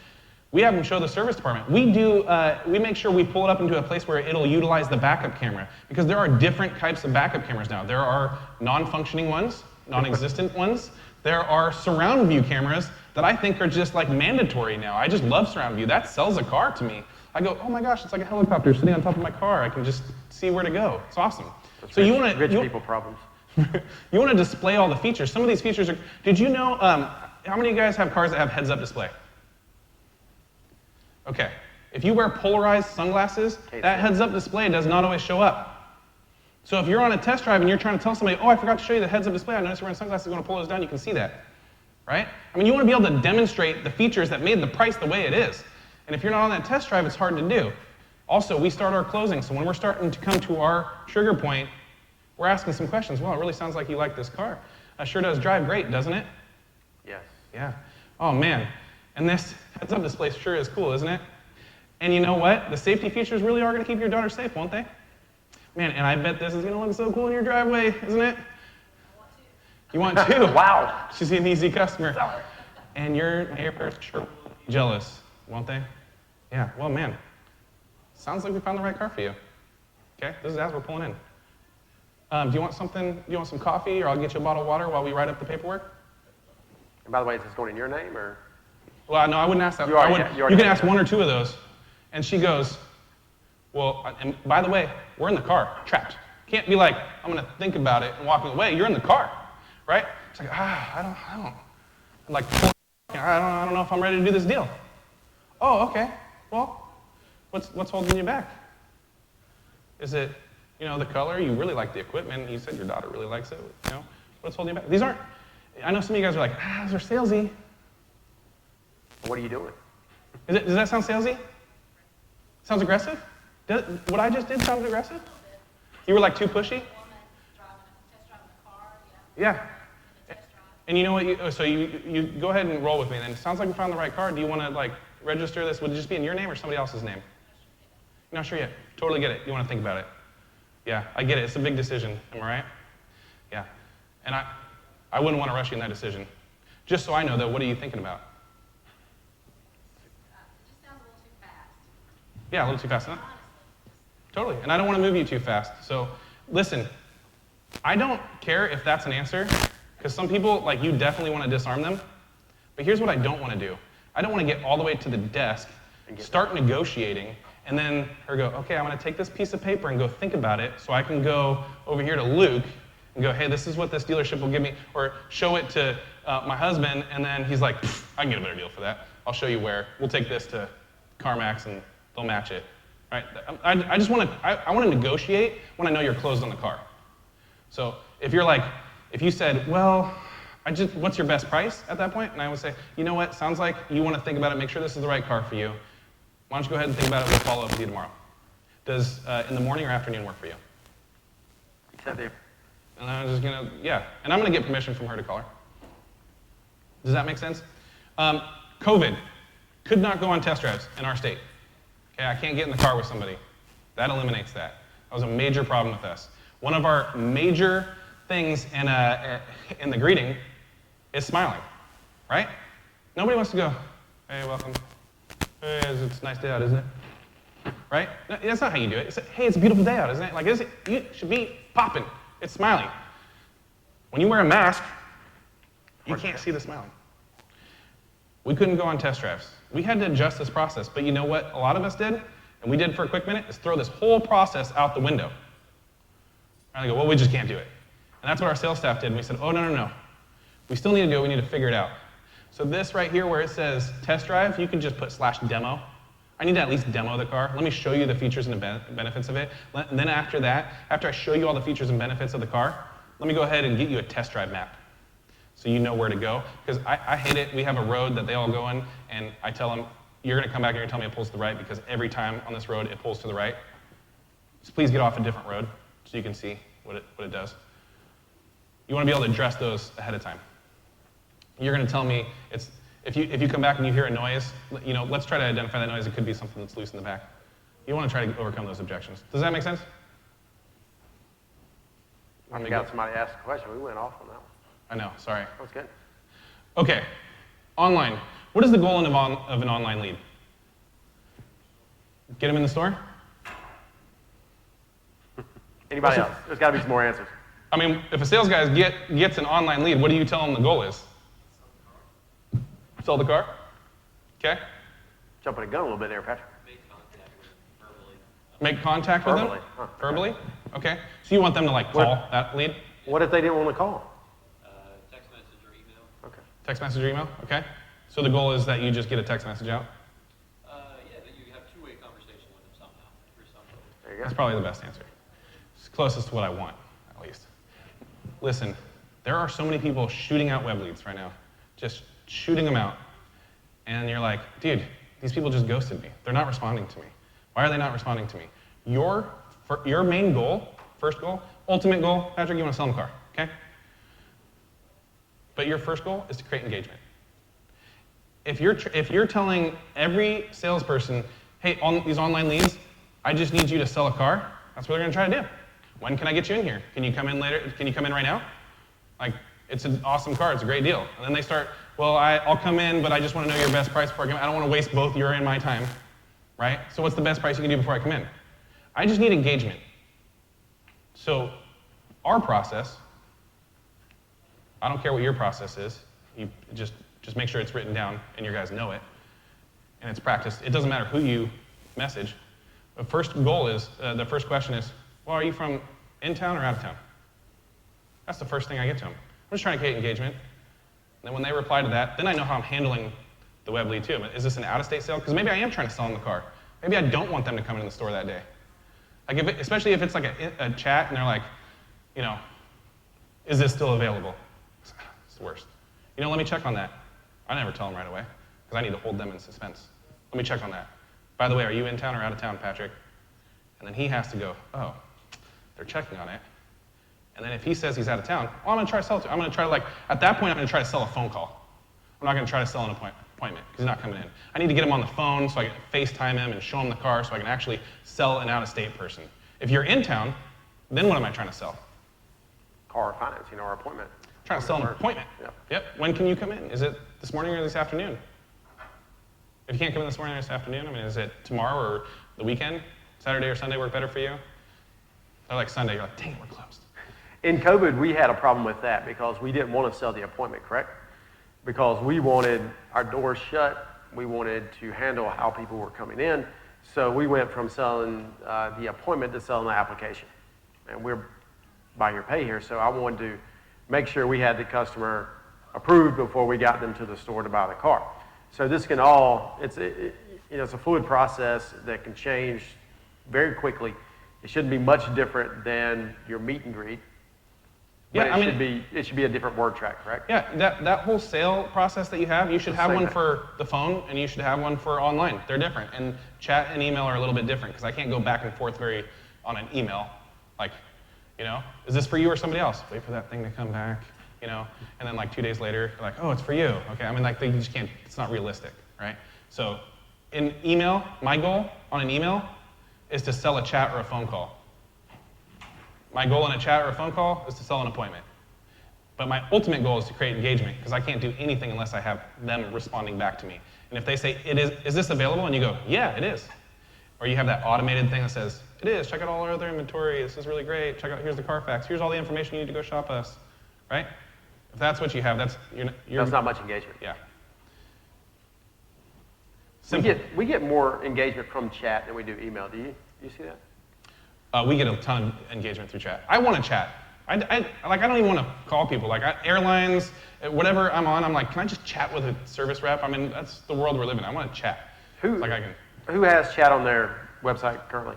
We have them show the service department. We make sure we pull it up into a place where it'll utilize the backup camera, because there are different types of backup cameras now. There are non-functioning ones, non-existent ones. There are surround view cameras that I think are just like mandatory now. I just love surround view. That sells a car to me. I go, oh my gosh, it's like a helicopter sitting on top of my car. I can just see where to go. It's awesome. That's so rich people problems. You want to display all the features. Some of these features are, did you know, how many of you guys have cars that have heads-up display? Okay, if you wear polarized sunglasses, that heads-up display does not always show up. So if you're on a test drive and you're trying to tell somebody, oh, I forgot to show you the heads-up display, I noticed you're wearing sunglasses, you want to pull those down, you can see that, right? I mean, you want to be able to demonstrate the features that made the price the way it is. And if you're not on that test drive, it's hard to do. Also, we start our closing, so when we're starting to come to our trigger point, we're asking some questions. Well, it really sounds like you like this car. It sure does drive great, doesn't it? Yes. Yeah. Oh, man. And this heads-up display sure is cool, isn't it? And you know what? The safety features really are going to keep your daughter safe, won't they? Man, and I bet this is going to look so cool in your driveway, isn't it? You want to? Wow. She's an easy customer. And your neighbors sure will be jealous, won't they? Yeah, well, man. Sounds like we found the right car for you. Okay, this is as we're pulling in. Do you want something? Do you want some coffee, or I'll get you a bottle of water while we write up the paperwork? And by the way, is this going in your name, or? Well, no, I wouldn't ask that. You can ask one or two of those. And she goes, well, and by the way, we're in the car, trapped. Can't be like, I'm going to think about it and walking away. You're in the car, right? It's like, I don't. Like, I don't know if I'm ready to do this deal. Oh, okay. Well, what's holding you back? Is it, the color? You really like the equipment. You said your daughter really likes it. What's holding you back? These aren't. I know some of you guys are like, those are salesy. What are you doing? Does that sound salesy? Sounds aggressive? What I just did sound aggressive? You were like too pushy? Yeah. And you know what? So you go ahead and roll with me then. It sounds like we found the right car. Do you want to like register this? Would it just be in your name or somebody else's name? You're not sure yet. Totally get it. You want to think about it. Yeah, I get it. It's a big decision. Am I right? Yeah. And I wouldn't want to rush you in that decision. Just so I know, though, what are you thinking about? It just sounds a little too fast. Yeah, a little too fast, huh? Totally, and I don't want to move you too fast. So listen, I don't care if that's an answer, because some people, like you, definitely want to disarm them. But here's what I don't want to do. I don't want to get all the way to the desk, start negotiating, and then her go, okay, I'm going to take this piece of paper and go think about it, so I can go over here to Luke and go, hey, this is what this dealership will give me, or show it to my husband, and then he's like, I can get a better deal for that. I'll show you where. We'll take this to CarMax and they'll match it. Right? I just want to, I want to negotiate when I know you're closed on the car. So if you're like, if you said, well, what's your best price at that point? And I would say, you know what, sounds like you want to think about it, make sure this is the right car for you. Why don't you go ahead and think about it, we'll follow up with you tomorrow. Does in the morning or afternoon work for you? Except if And I'm just gonna, yeah. And I'm gonna get permission from her to call her. Does that make sense? COVID. Could not go on test drives in our state. Okay, I can't get in the car with somebody. That eliminates that. That was a major problem with us. One of our major things in the greeting is smiling, right? Nobody wants to go, hey, welcome. Hey, it's a nice day out, isn't it? Right? No, that's not how you do it. It's hey, it's a beautiful day out, isn't it? Like, you should be popping. It's smiling. When you wear a mask, you can't see the smiling. We couldn't go on test drives. We had to adjust this process, but you know what a lot of us did, and we did for a quick minute, is throw this whole process out the window. And they go, well, we just can't do it. And that's what our sales staff did, and we said, oh, no. We still need to do it, we need to figure it out. So this right here where it says test drive, you can just put /demo. I need to at least demo the car. Let me show you the features and the benefits of it. And then after that, after I show you all the features and benefits of the car, let me go ahead and get you a test drive map so you know where to go. Because I hate it. We have a road that they all go in, and I tell them, you're going to come back and you're going to tell me it pulls to the right, because every time on this road it pulls to the right. So please get off a different road so you can see what it does. You want to be able to address those ahead of time. You're going to tell me if you come back and you hear a noise, let's try to identify that noise. It could be something that's loose in the back. You want to try to overcome those objections. Does that make sense? I forgot somebody asked a question. We went off on that one. I know, sorry. That was good. Okay, online. What is the goal of an online lead? Get them in the store? Anybody else? There's got to be some more answers. I mean, if a sales guy gets an online lead, what do you tell him the goal is? Sell the car? Okay. Jumping the gun a little bit there, Patrick. Make contact with them verbally. Make contact with them? Huh. Verbally? Okay. So you want them to call that lead? What if they didn't want to call? Text message or email. Okay. Text message or email? Okay. So the goal is that you just get a text message out? Yeah, that you have two-way conversation with them somehow, through something. There you go. That's probably the best answer. It's closest to what I want, at least. Listen, there are so many people shooting out web leads right now. Just shooting them out. And you're like, dude, these people just ghosted me. They're not responding to me. Why are they not responding to me? Your main goal, first goal, ultimate goal, Patrick, you want to sell them a car, okay? But your first goal is to create engagement. If you're telling every salesperson, hey, on these online leads, I just need you to sell a car, that's what they're going to try to do. When can I get you in here? Can you come in later? Can you come in right now? It's an awesome car, it's a great deal. And then they start, well, I'll come in, but I just want to know your best price before I come in. I don't want to waste both your and my time, right? So what's the best price you can do before I come in? I just need engagement. So our process, I don't care what your process is, you just make sure it's written down and your guys know it, and it's practiced. It doesn't matter who you message. The first goal is, the first question is, well, are you from in town or out of town? That's the first thing I get to them. I'm just trying to create engagement. And then when they reply to that, then I know how I'm handling the web lead too. Is this an out-of-state sale? Because maybe I am trying to sell them the car. Maybe I don't want them to come in the store that day. Especially if it's like a chat and they're like, is this still available? It's the worst. Let me check on that. I never tell them right away because I need to hold them in suspense. Let me check on that. By the way, are you in town or out of town, Patrick? And then he has to go, oh, they're checking on it. And then if he says he's out of town, well, I'm going to try to sell it to him. I'm going to try to at that point, I'm going to try to sell a phone call. I'm not going to try to sell an appointment because he's not coming in. I need to get him on the phone so I can FaceTime him and show him the car so I can actually sell an out-of-state person. If you're in town, then what am I trying to sell? Car financing or appointment. Trying to sell an appointment. Yep. When can you come in? Is it this morning or this afternoon? If you can't come in this morning or this afternoon, is it tomorrow or the weekend? Saturday or Sunday work better for you? They're like Sunday, you're like, dang, we're closed. In COVID, we had a problem with that because we didn't want to sell the appointment, correct? Because we wanted our doors shut. We wanted to handle how people were coming in. So we went from selling the appointment to selling the application. And we're buy here, pay here. So I wanted to make sure we had the customer approved before we got them to the store to buy the car. So this can all, it's a fluid process that can change very quickly. It shouldn't be much different than your meet and greet. But Yeah, it should be a different word track, correct? Yeah, that whole sale process that you have, you should have one for the phone and you should have one for online. They're different. And chat and email are a little bit different because I can't go back and forth on an email. Like, is this for you or somebody else? Wait for that thing to come back, and then like 2 days later, you're like, oh, it's for you. Okay, you just can't, it's not realistic, right? So in email, my goal on an email is to sell a chat or a phone call. My goal in a chat or a phone call is to sell an appointment. But my ultimate goal is to create engagement because I can't do anything unless I have them responding back to me. And if they say, is this available? And you go, yeah, it is. Or you have that automated thing that says, it is, check out all our other inventory, this is really great, here's the Carfax, here's all the information you need to go shop us, right? If that's what you have, that's not much engagement. Yeah. We get more engagement from chat than we do email. Do you see that? We get a ton of engagement through chat. I want to chat. I don't even want to call people. Airlines, whatever I'm on, I'm like, can I just chat with a service rep? I mean, that's the world we're living in. I want to chat. Who has chat on their website currently?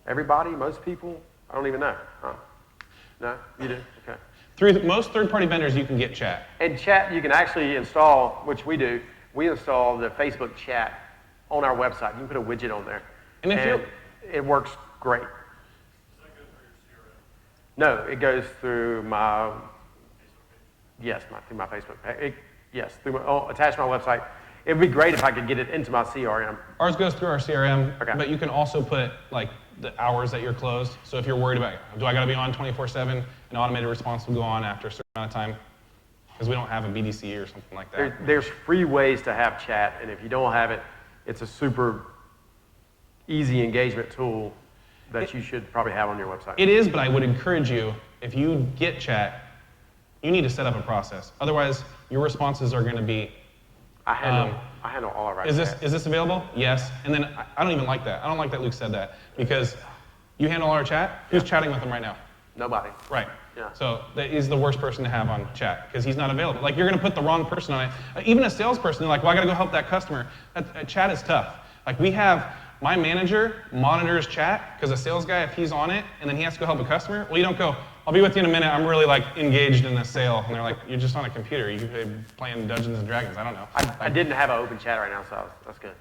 Everybody? Most people? I don't even know. Huh? No? You do? Okay. Through most third-party vendors, you can get chat. And chat, you can actually install, which we do. We install the Facebook chat on our website. You can put a widget on there. And it works great. Does that go through your CRM? No, it goes through my, through my Facebook page. Attached to my website. It would be great if I could get it into my CRM. Ours goes through our CRM, Okay. But you can also put the hours that you're closed. So if you're worried about, do I got to be on 24/7? An automated response will go on after a certain amount of time because we don't have a BDC or something like that. There's free ways to have chat, and if you don't have it, it's a super easy engagement tool that you should probably have on your website. It is, but I would encourage you, if you get chat, you need to set up a process. Otherwise, your responses are going to be, I handle all our is chats. this available? Yes. And then I don't even like that. I don't like that Luke said that because you handle our chat. Who's chatting with them right now? Nobody. Right. Yeah. So that is the worst person to have on chat because he's not available. You're going to put the wrong person on it. Even a salesperson, they're like, well, I got to go help that customer. Chat is tough. My manager monitors chat because a sales guy, if he's on it and then he has to go help a customer, well, you don't go, I'll be with you in a minute. I'm really engaged in this sale. And they're like, you're just on a computer. You're playing Dungeons and Dragons. I don't know. I didn't have an open chat right now, so that's good.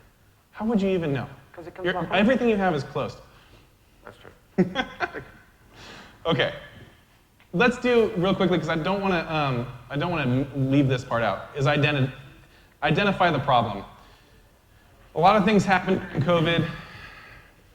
How would you even know? Because it comes from everything you have is closed. That's true. Okay. Let's do real quickly because I don't want to leave this part out. Is identify the problem. A lot of things happened in COVID.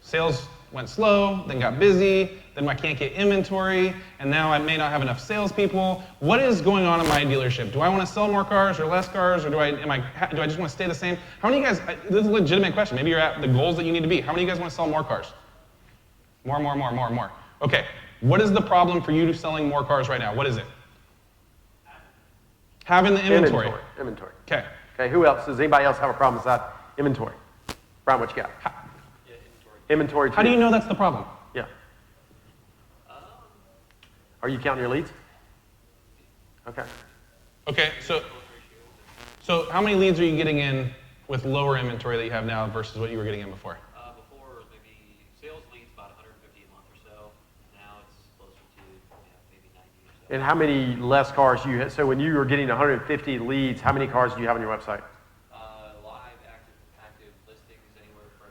Sales went slow, then got busy, then I can't get inventory, and now I may not have enough salespeople. What is going on in my dealership? Do I want to sell more cars or less cars, or do I just want to stay the same? How many of you guys, this is a legitimate question, maybe you're at the goals that you need to be. How many of you guys want to sell more cars? More. Okay, what is the problem for you selling more cars right now? What is it? Having the inventory. Inventory. Okay. Okay, who else? Does anybody else have a problem besides inventory? Brian, what you got? Yeah, inventory. Inventory too. How do you know that's the problem? Yeah. Are you counting your leads? Okay. Okay, so how many leads are you getting in with lower inventory that you have now versus what you were getting in before? Before it was maybe sales leads about 150 a month or so. Now it's closer to maybe 90 or so. And how many less cars do you have? So when you were getting 150 leads, how many cars do you have on your website? Live active listings anywhere from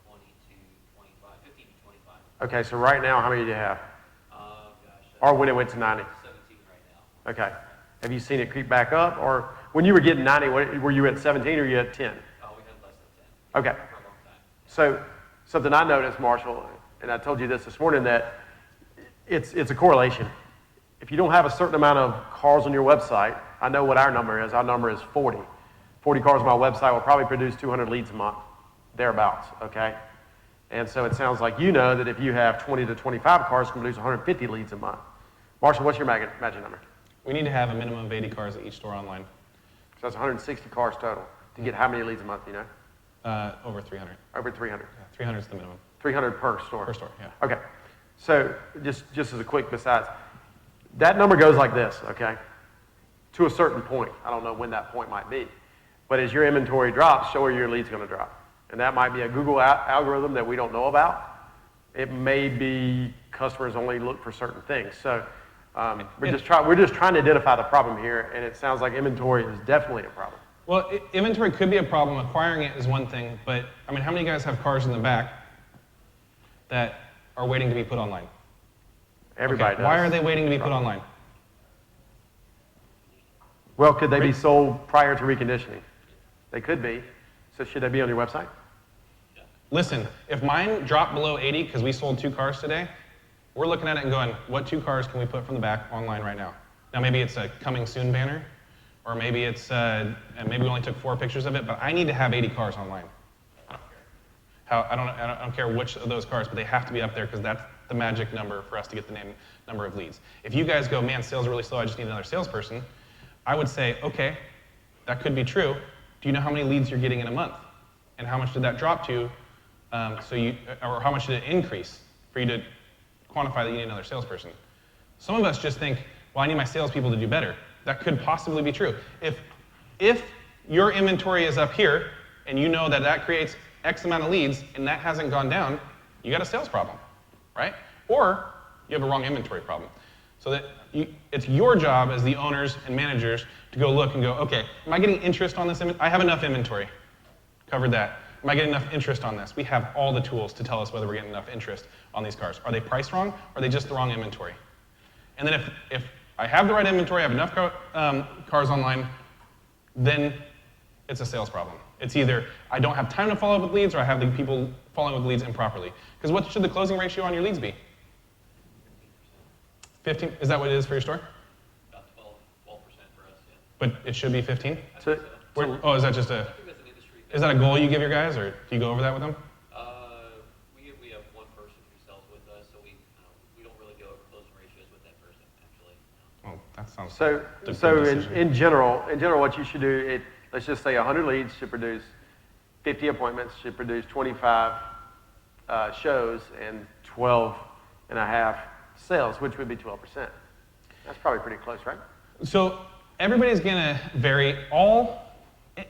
20 to 25, 15 to 25. Okay, so right now, how many do you have? Gosh, Or when it went to 90? 17 right now. Okay. Have you seen it creep back up? Or when you were getting 90, were you at 17 or were you at 10? We had less than 10. Okay. For a long time. So something I noticed, Marshall, and I told you this morning, that it's a correlation. If you don't have a certain amount of cars on your website, I know what our number is. Our number is 40. 40 cars on my website will probably produce 200 leads a month, thereabouts, okay? And so it sounds like you know that if you have 20 to 25 cars, you can produce 150 leads a month. Marshall, what's your magic number? We need to have a minimum of 80 cars at each store online. So that's 160 cars total to get how many leads a month, you know? Over 300. Over 300. Yeah, 300 is the minimum. 300 per store. Per store, yeah. Okay. So just as a quick besides, that number goes like this, okay? To a certain point. I don't know when that point might be. But as your inventory drops, so are your leads going to drop. And that might be a Google algorithm that we don't know about. It may be customers only look for certain things. So we're just trying to identify the problem here, and it sounds like inventory is definitely a problem. Well, inventory could be a problem. Acquiring it is one thing, but I mean, how many guys have cars in the back that are waiting to be put online? Everybody does. Why are they waiting to be put online? Well, could they be sold prior to reconditioning? They could be. So should they be on your website? Listen, if mine dropped below 80 because we sold 2 cars today, we're looking at it and going, what 2 cars can we put from the back online right now? Now maybe it's a coming soon banner, or maybe it's, and maybe we only took 4 pictures of it, but I need to have 80 cars online. I don't care which of those cars, but they have to be up there because that's the magic number for us to get the number of leads. If you guys go, man, sales are really slow, I just need another salesperson, I would say, okay, that could be true. Do you know how many leads you're getting in a month? And how much did that drop to? Or how much did it increase for you to quantify that you need another salesperson? Some of us just think, well, I need my salespeople to do better. That could possibly be true. If your inventory is up here and you know that that creates X amount of leads and that hasn't gone down, you got a sales problem, right? Or you have a wrong inventory problem. So that it's your job as the owners and managers to go look and go, okay, am I getting interest on this? I have enough inventory. Covered that. Am I getting enough interest on this? We have all the tools to tell us whether we're getting enough interest on these cars. Are they priced wrong? Or are they just the wrong inventory? And then if I have the right inventory, I have enough cars online, then it's a sales problem. It's either I don't have time to follow up with leads, or I have the people following with leads improperly. Because what should the closing ratio on your leads be? 15? Is that what it is for your store? About 12% for us, yeah. But it should be 15? So, Oh, is that just I think that's an industry thing. is that a goal you give your guys, or do you go over that with them? We have one person who sells with us, so we don't really go over closing ratios with that person, actually. Oh, that sounds so like a good decision. in general, what you should do, let's just say 100 leads should produce 50 appointments, should produce 25 shows, and 12 and a half sales, which would be 12%. That's probably pretty close, right? So everybody's gonna vary.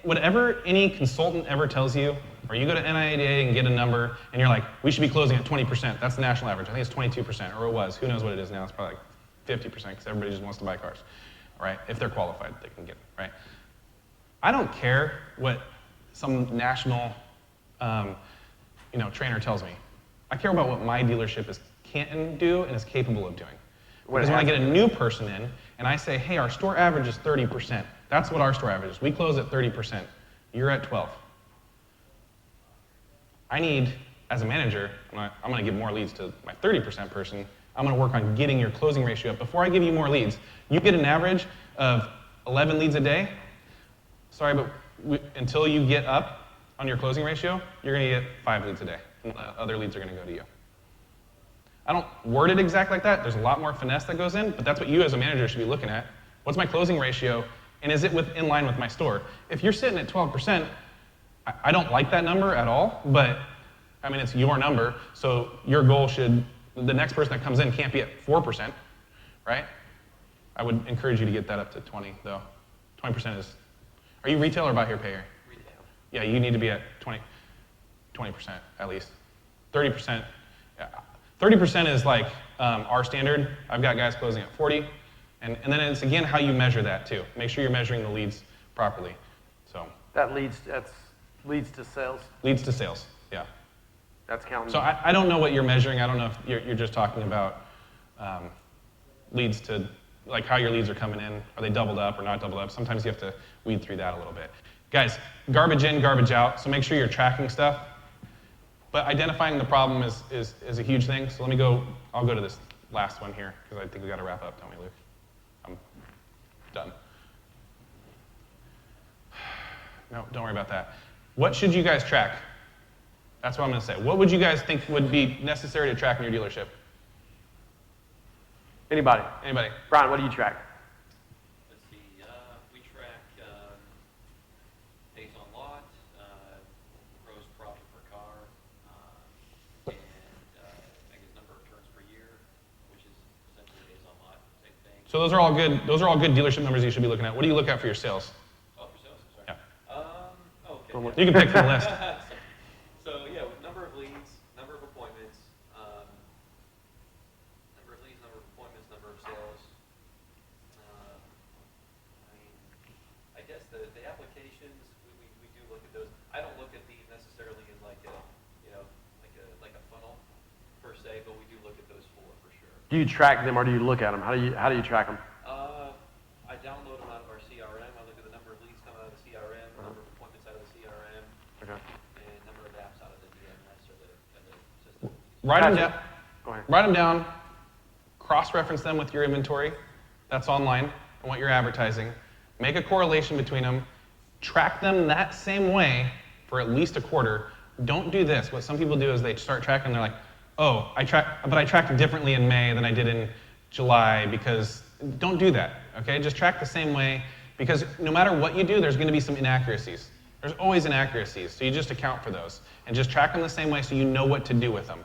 Whatever any consultant ever tells you, or you go to NIADA and get a number, and you're like, we should be closing at 20%. That's the national average. I think it's 22%, or it was. Who knows what it is now? It's probably like 50% because everybody just wants to buy cars, right? If they're qualified, they can get it, right? I don't care what some national, trainer tells me. I care about what my dealership can do and is capable of doing. Because when I get a new person in and I say, hey, our store average is 30%. That's what our store average is. We close at 30%. You're at 12. I need, as a manager, I'm going to give more leads to my 30% person. I'm going to work on getting your closing ratio up. Before I give you more leads, you get an average of 11 leads a day. Sorry, but until you get up on your closing ratio, you're going to get 5 leads a day. And the other leads are going to go to you. I don't word it exact like that. There's a lot more finesse that goes in, but that's what you as a manager should be looking at. What's my closing ratio, and is it in line with my store? If you're sitting at 12%, I don't like that number at all, but I mean, it's your number, so your goal the next person that comes in can't be at 4%, right? I would encourage you to get that up to 20, though. 20% is, are you retail or buy here, pay here? Retail. Yeah, you need to be at 20% at least. 30%. 30% is like our standard. I've got guys closing at 40. And then it's, again, how you measure that, too. Make sure you're measuring the leads properly. So That's leads to sales. Leads to sales, yeah. That's counting. So I don't know what you're measuring. I don't know if you're just talking about leads to, like how your leads are coming in. Are they doubled up or not doubled up? Sometimes you have to weed through that a little bit. Guys, garbage in, garbage out. So make sure you're tracking stuff. But identifying the problem is a huge thing. So I'll go to this last one here, because I think we got to wrap up, don't we, Luke? I'm done. No, don't worry about that. What should you guys track? That's what I'm going to say. What would you guys think would be necessary to track in your dealership? Anybody? Anybody? Brian, what do you track? Let's see, we track days on lot, gross profit per car, and I guess number of turns per year, which is essentially days on lot, same thing. So those are all good. Those are all good dealership numbers you should be looking at. What do you look at for your sales? Oh, for sales, sorry. Yeah. Okay. Well, You can pick from the list. So, yeah, number of leads, number of appointments, number of leads, number of appointments, number of sales. I mean, I guess the applications, we do look at those. I don't look at these necessarily in like a, like a funnel per se, but we do look at those four for sure. Do you track them or do you look at them? How do you track them? I download them out of our CRM. I look at the number of leads coming out of the CRM, the number of appointments out of the CRM, Okay. and number of apps out of the DMS or the system. Write them Gotcha. down. Go ahead. Write them down. Cross-reference them with your inventory that's online and what you're advertising. Make a correlation between them. Track them that same way for at least a quarter. Don't do this. What some people do is they start tracking. They're like, oh, I tracked differently in May than I did in July, because don't do that. Okay, just track the same way, because no matter what you do, there's going to be some inaccuracies. There's always inaccuracies, so you just account for those and just track them the same way so you know what to do with them.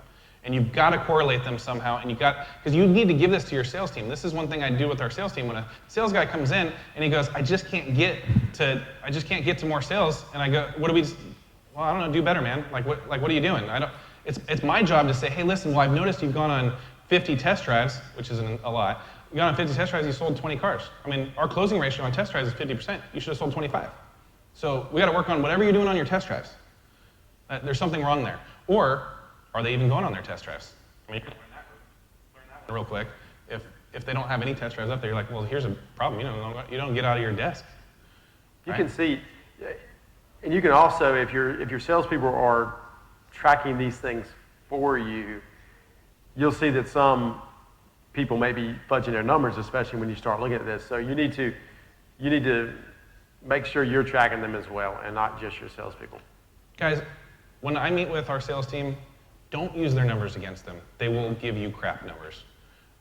And you've got to correlate them somehow, and because you need to give this to your sales team. This is one thing I do with our sales team. When a sales guy comes in and he goes, I just can't get to more sales, and I go, what do we? Well, I don't know, do better, man. Like what are you doing? It's my job to say, hey, listen, well, I've noticed you've gone on 50 test drives, which isn't a lot. You got on 50 test drives, you sold 20 cars. I mean, our closing ratio on test drives is 50%. You should have sold 25. So we got to work on whatever you're doing on your test drives. There's something wrong there. Or are they even going on their test drives? I mean, you can learn that real quick. If they don't have any test drives up there, you're like, well, here's a problem. You don't get out of your desk. You Right? can see, and you can also, if your salespeople are tracking these things for you, you'll see that some people may be fudging their numbers, especially when you start looking at this. So you need to make sure you're tracking them as well, and not just your salespeople. Guys, when I meet with our sales team, don't use their numbers against them. They will give you crap numbers.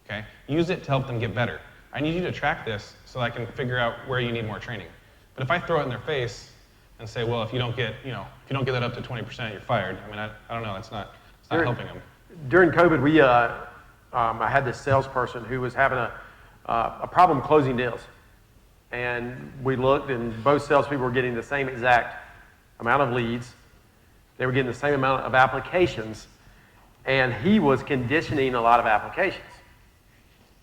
Okay? Use it to help them get better. I need you to track this so I can figure out where you need more training. But if I throw it in their face and say, well, if you don't get that up to 20%, you're fired. I mean, I don't know. It's not helping them. During COVID, I had this salesperson who was having a problem closing deals. And we looked, and both salespeople were getting the same exact amount of leads. They were getting the same amount of applications, and he was conditioning a lot of applications.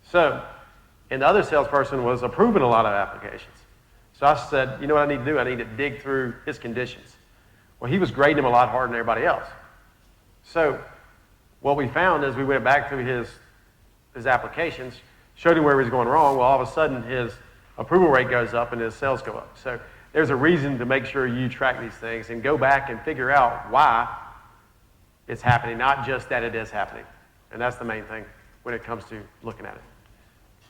So, and the other salesperson was approving a lot of applications. So I said, you know what I need to do? I need to dig through his conditions. Well, he was grading them a lot harder than everybody else. So what we found is we went back through his applications, showed him where he was going wrong. Well, all of a sudden his approval rate goes up and his sales go up. So there's a reason to make sure you track these things and go back and figure out why it's happening, not just that it is happening. And that's the main thing when it comes to looking at it.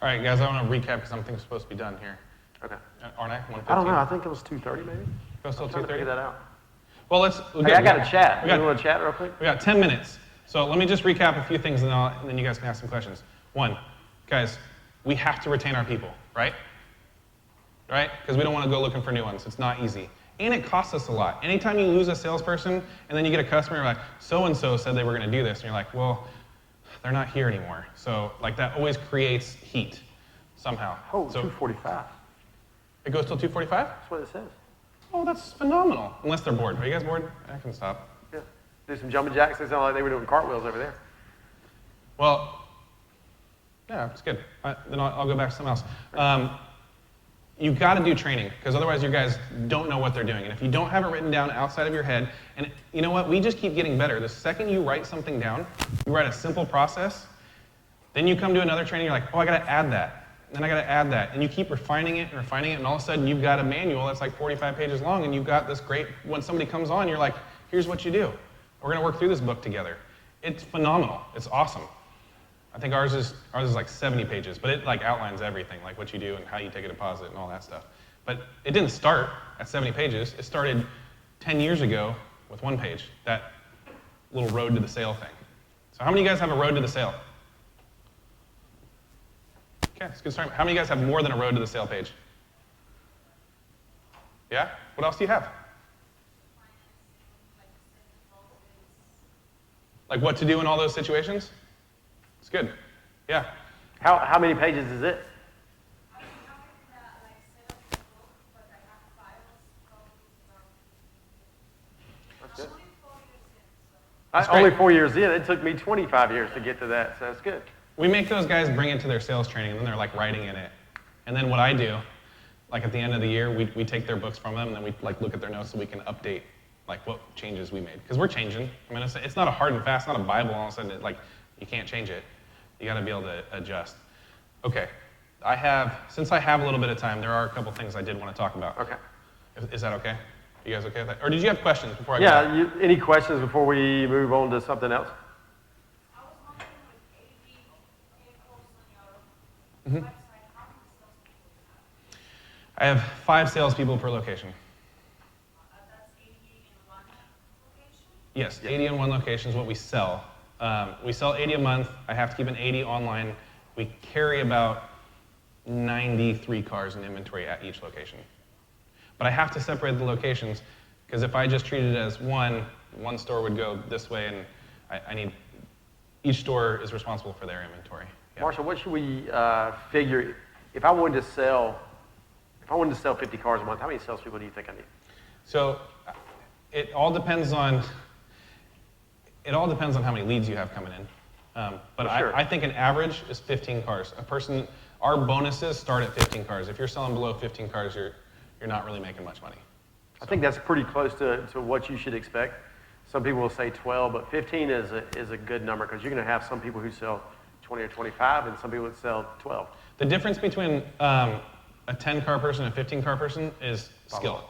All right, guys, I want to recap because I'm supposed to be done here. Okay. Aren't I? 1:15? I don't know. I think it was 2:30 maybe. Go still I'm trying to 2:30? figure that out. Well, Hey, I got to chat. We got- You want to chat real quick? We got 10 minutes. So let me just recap a few things, and then you guys can ask some questions. One, guys, we have to retain our people, right? Right? Because we don't want to go looking for new ones. It's not easy. And it costs us a lot. Anytime you lose a salesperson, and then you get a customer, you're like, so-and-so said they were going to do this. And you're like, well, they're not here anymore. So like that always creates heat somehow. Oh, so 2:45. it goes till 2:45? That's what it says. Oh, that's phenomenal. Unless they're bored. Are you guys bored? I can stop. Yeah. Do some jumping jacks. They sound like they were doing cartwheels over there. Well, yeah, it's good. Then I'll go back to something else. You've got to do training, because otherwise you guys don't know what they're doing. And if you don't have it written down outside of your head, and you know what? We just keep getting better. The second you write something down, you write a simple process, then you come to another training, you're like, oh, I got to add that. And then I got to add that. And you keep refining it, and all of a sudden you've got a manual that's like 45 pages long, and you've got this great, when somebody comes on, you're like, here's what you do. We're going to work through this book together. It's phenomenal. It's awesome. I think ours is like 70 pages, but it like outlines everything, like what you do and how you take a deposit and all that stuff. But it didn't start at 70 pages. It started 10 years ago with one page. That little road to the sale thing. So how many of you guys have a road to the sale? Okay, it's a good start. How many of you guys have more than a road to the sale page? Yeah? What else do you have? Like what to do in all those situations? It's good. Yeah. How many pages is it? That's good. Only 4 years in. It took me 25 years to get to that, so that's good. We make those guys bring it to their sales training, and then they're like writing in it. And then what I do, like at the end of the year, we take their books from them, and then we like look at their notes so we can update like what changes we made. Because we're changing. I mean, it's not a hard and fast, not a Bible. All of a sudden, like you can't change it. You got to be able to adjust. Okay, since I have a little bit of time, there are a couple things I did want to talk about. Okay. Is that okay? You guys okay with that? Or did you have questions before I go? Yeah, any questions before we move on to something else? I was wondering with AD vehicles on your website, how many salespeople do you have? I have 5 salespeople per location. That's 80 in one location? Yes, 80 in one location is what we sell. We sell 80 a month. I have to keep an 80 online. We carry about 93 cars in inventory at each location. But I have to separate the locations because if I just treat it as one store would go this way, and each store is responsible for their inventory. Yeah. Marshall, what should we figure if I wanted to sell 50 cars a month? How many salespeople do you think I need? So it all depends on how many leads you have coming in. But Sure. I think an average is 15 cars. Our bonuses start at 15 cars. If you're selling below 15 cars, you're not really making much money. I think that's pretty close to what you should expect. Some people will say 12, but 15 is a good number because you're going to have some people who sell 20 or 25 and some people that sell 12. The difference between a 10-car person and a 15-car person is skill.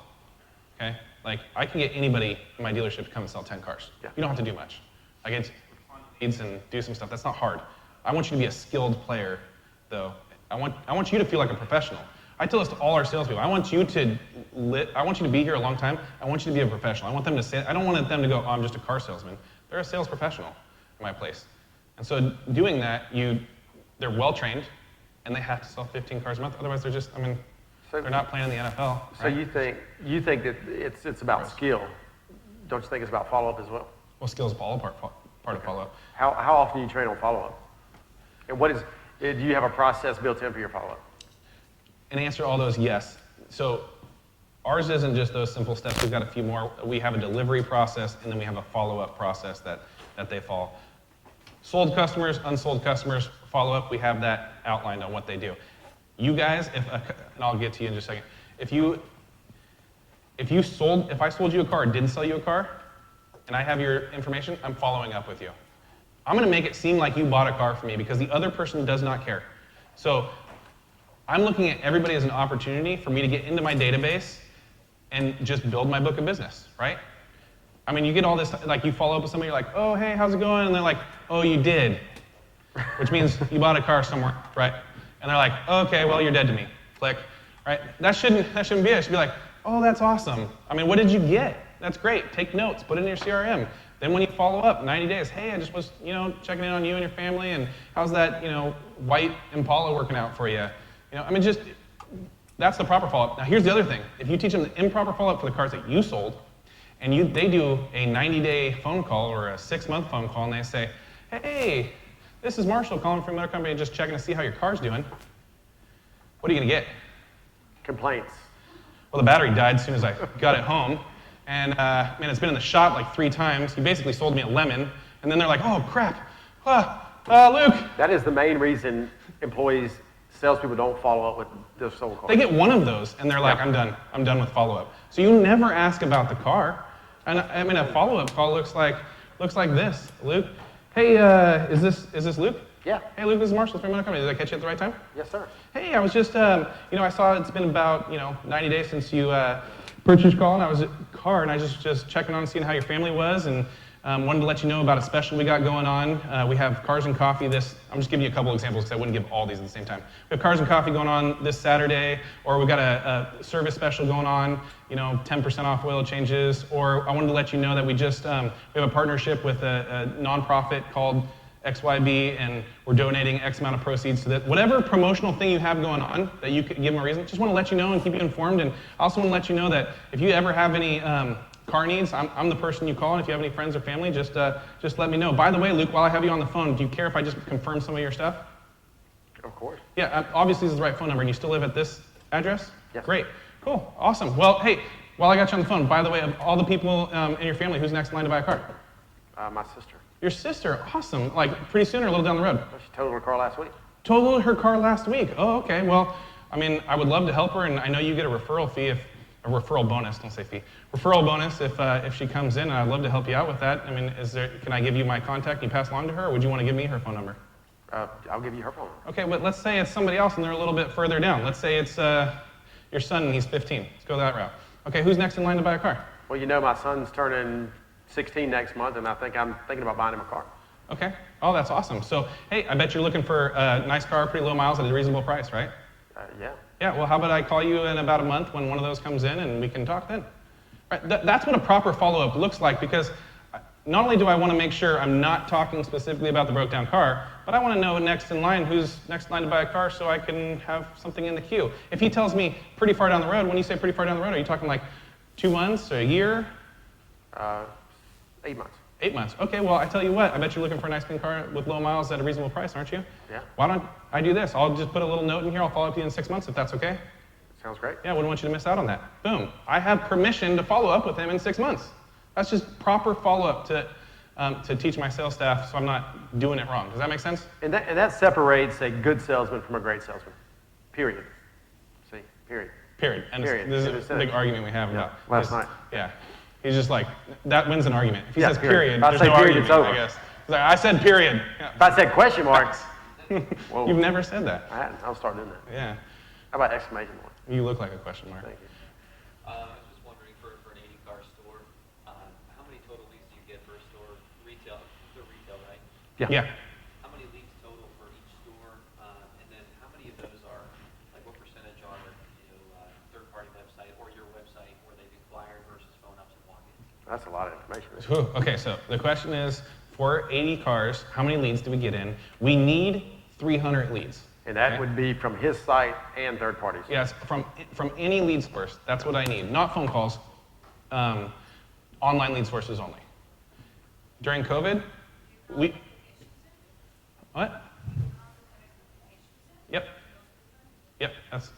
Okay? Like, I can get anybody in my dealership to come and sell 10 cars. Yeah. You don't have to do much. I get leads and do some stuff. That's not hard. I want you to be a skilled player, though. I want you to feel like a professional. I tell this to all our salespeople. I want you to be here a long time. I want you to be a professional. I want them to say, I don't want them to go, oh, I'm just a car salesman. They're a sales professional in my place. And so doing that, they're well trained, and they have to sell 15 cars a month. Otherwise, they're not playing in the NFL. So right? you think that it's about skill. Don't you think it's about follow-up as well? Well, skill is part of follow-up. How often do you train on follow-up? And do you have a process built in for your follow-up? And answer all those, yes. So ours isn't just those simple steps. We've got a few more. We have a delivery process, and then we have a follow-up process that they follow. Sold customers, unsold customers, follow-up, we have that outlined on what they do. You guys, and I'll get to you in just a second. If I sold you a car, didn't sell you a car, and I have your information, I'm following up with you. I'm going to make it seem like you bought a car from me because the other person does not care. So I'm looking at everybody as an opportunity for me to get into my database and just build my book of business, right? I mean, you get all this, like you follow up with somebody, you're like, oh, hey, how's it going? And they're like, oh, you did, which means you bought a car somewhere, right? And they're like, oh, okay, well, you're dead to me. Click, right? That shouldn't be it. It should be like, oh, that's awesome. I mean, what did you get? That's great. Take notes, put it in your CRM. Then when you follow up, 90 days, hey, I just was, checking in on you and your family, and how's that, white Impala working out for you? Just, that's the proper follow-up. Now, here's the other thing. If you teach them the improper follow-up for the cars that you sold, and they do a 90-day phone call or a 6-month phone call, and they say, hey, this is Mashall calling from their company, just checking to see how your car's doing. What are you going to get? Complaints. Well, the battery died as soon as I got it home. And, it's been in the shop like 3 times. He basically sold me a lemon. And then they're like, oh, crap. Luke. That is the main reason salespeople don't follow up with their sold cars. They get one of those, and they're like, I'm done. I'm done with follow-up. So you never ask about the car. And a follow-up call looks like this. Luke, hey, is this Luke? Yeah. Hey, Luke, this is Mashall from Myrtle Company. Did I catch you at the right time? Yes, sir. Hey, I was just, I saw it's been about, 90 days since you purchased your car, and I was just checking on, seeing how your family was, and Wanted to let you know about a special we got going on. We have Cars and Coffee I'm just giving you a couple examples because I wouldn't give all these at the same time. We have Cars and Coffee going on this Saturday, or we've got a service special going on, 10% off oil changes, or I wanted to let you know that we have a partnership with a nonprofit called XYB, and we're donating X amount of proceeds to that. Whatever promotional thing you have going on that you could give them a reason, just want to let you know and keep you informed. And I also want to let you know that if you ever have any car needs, I'm the person you call, and if you have any friends or family, just let me know. By the way, Luke, while I have you on the phone, do you care if I just confirm some of your stuff? Of course. Yeah, obviously this is the right phone number, and you still live at this address? Yes. Great, cool, awesome. Well, hey, while I got you on the phone, by the way, of all the people in your family, who's next in line to buy a car? My sister. Your sister, awesome. Like pretty soon or a little down the road? She totaled her car last week. Totaled her car last week. Oh, okay. Well, I mean, I would love to help her, and I know you get a referral fee a referral bonus. Don't say fee. Referral bonus if she comes in, and I'd love to help you out with that. I mean, can I give you my contact and you pass along to her, or would you want to give me her phone number? I'll give you her phone number. Okay, but let's say it's somebody else and they're a little bit further down. Let's say it's your son and he's 15. Let's go that route. Okay, who's next in line to buy a car? Well, my son's turning 16 next month, and I'm thinking about buying him a car. Okay. Oh, that's awesome. So, hey, I bet you're looking for a nice car, pretty low miles at a reasonable price, right? Yeah. Yeah, well, how about I call you in about a month when one of those comes in and we can talk then? Right, that's what a proper follow-up looks like, because not only do I want to make sure I'm not talking specifically about the broke down car, but I want to know next in line who's next in line to buy a car so I can have something in the queue. If he tells me pretty far down the road, when you say pretty far down the road, are you talking like 2 months or a year? 8 months. 8 months. Okay, well, I tell you what, I bet you're looking for a nice clean car with low miles at a reasonable price, aren't you? Yeah. Why don't I do this? I'll just put a little note in here. I'll follow up with you in 6 months if that's okay. Sounds great. Yeah, I wouldn't want you to miss out on that. Boom. I have permission to follow up with him in 6 months. That's just proper follow-up to teach my sales staff so I'm not doing it wrong. Does that make sense? And that separates a good salesman from a great salesman. Period. See? Period. Period. And Period. this is a big argument we have about last night. Yeah. He's just like, that wins an argument. If he Yeah, says period. period, If I there's say no period, argument, it's over. I guess. He's like, I said period. Yeah. If I said question marks, whoa. You've never said that. I hadn't. I'll start doing that. Yeah. How about exclamation mark? You look like a question mark. Thank you. I was just wondering, for an 80-car store, how many total leads do you get per store? Retail, right? Yeah. How many leads total for each store? And then how many of those are, like what percentage are, third-party website or your website where they've inquired versus phone ups and walk-ins? That's a lot of information. Whew. Okay, so the question is, for 80 cars, how many leads do we get in? We need 300 leads. And that okay? would be from his site and third parties. Yes, from any lead source. That's what I need. Not phone calls, online lead sources only. During COVID, what? Yep. That's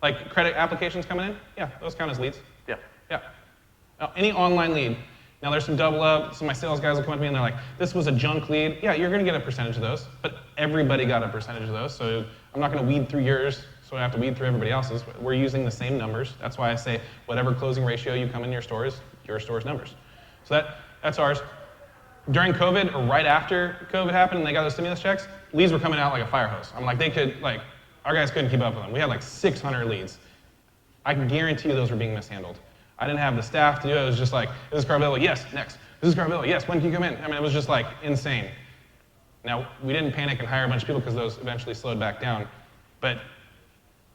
like credit applications coming in. Yeah, those count as leads. Yeah. Yeah. Now, any online lead. Now there's some double up. Some of my sales guys will come up to me and they're like, "This was a junk lead." Yeah, you're going to get a percentage of those, but everybody got a percentage of those. So I'm not going to weed through yours, so I have to weed through everybody else's. We're using the same numbers. That's why I say whatever closing ratio you come in your store is your store's numbers. So that's ours. During COVID or right after COVID happened and they got those stimulus checks, leads were coming out like a fire hose. I'm like, our guys couldn't keep up with them. We had like 600 leads. I can guarantee you those were being mishandled. I didn't have the staff to do it. It was just like, is this car available? Yes, next. Is this car available? Yes, when can you come in? I mean, it was just like insane. Now, we didn't panic and hire a bunch of people because those eventually slowed back down. But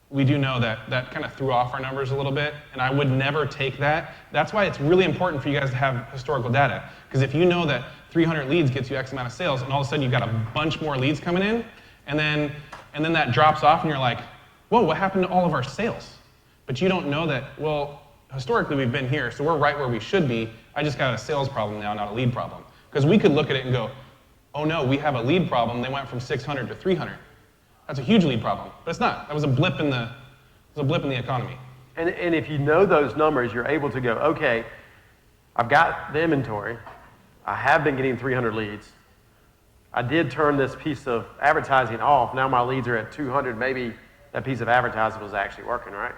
we do know that kind of threw off our numbers a little bit, and I would never take that. That's why it's really important for you guys to have historical data. Because if you know that 300 leads gets you X amount of sales, and all of a sudden you've got a bunch more leads coming in, and then that drops off, and you're like, whoa, what happened to all of our sales? But you don't know that, well, historically we've been here, so we're right where we should be. I just got a sales problem now, not a lead problem. Because we could look at it and go, oh no, we have a lead problem. They went from 600 to 300. That's a huge lead problem, but it's not. That was a blip in the economy. And if you know those numbers, you're able to go, okay, I've got the inventory. I have been getting 300 leads. I did turn this piece of advertising off. Now my leads are at 200. Maybe that piece of advertising was actually working, right?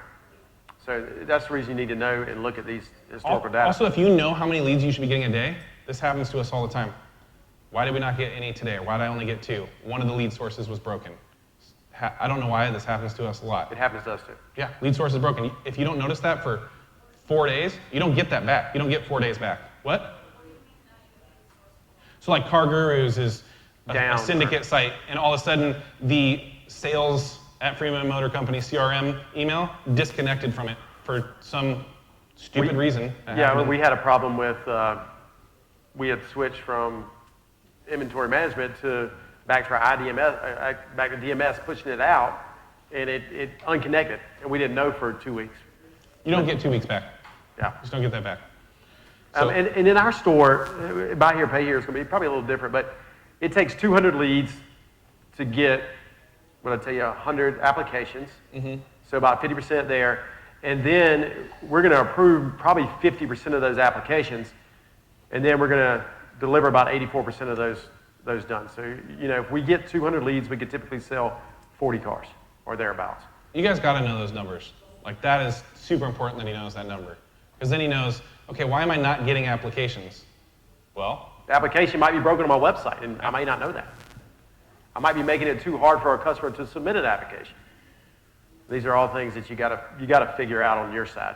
So that's the reason you need to know and look at these historical data. Also, if you know how many leads you should be getting a day, this happens to us all the time. Why did we not get any today? Or why did I only get 2? One of the lead sources was broken. I don't know why this happens to us a lot. It happens to us too. Yeah, lead source is broken. If you don't notice that for 4 days, you don't get that back. You don't get 4 days back. What? So like Car Gurus is a Down. syndicate site, and all of a sudden the sales at Freeman Motor Company CRM email disconnected from it for some stupid reason. Yeah, well, we had a problem with, we had switched from inventory management back to our IDMS, back to DMS, pushing it out, and it unconnected, and we didn't know for 2 weeks. You don't get 2 weeks back. Yeah. Just don't get that back. So, And in our store, buy here, pay here is going to be probably a little different, but it takes 200 leads to get, what I tell you, 100 applications. So about 50% there. And then we're going to approve probably 50% of those applications, and then we're going to deliver about 84% of those done. So, you know, if we get 200 leads, we could typically sell 40 cars or thereabouts. you guys got to know those numbers. Like, that is super important that he knows that number. Because then he knows, okay, why am I not getting applications? Well, The application might be broken on my website, and I may not know that. I might be making it too hard for a customer to submit an application. These are all things that you got to figure out on your side.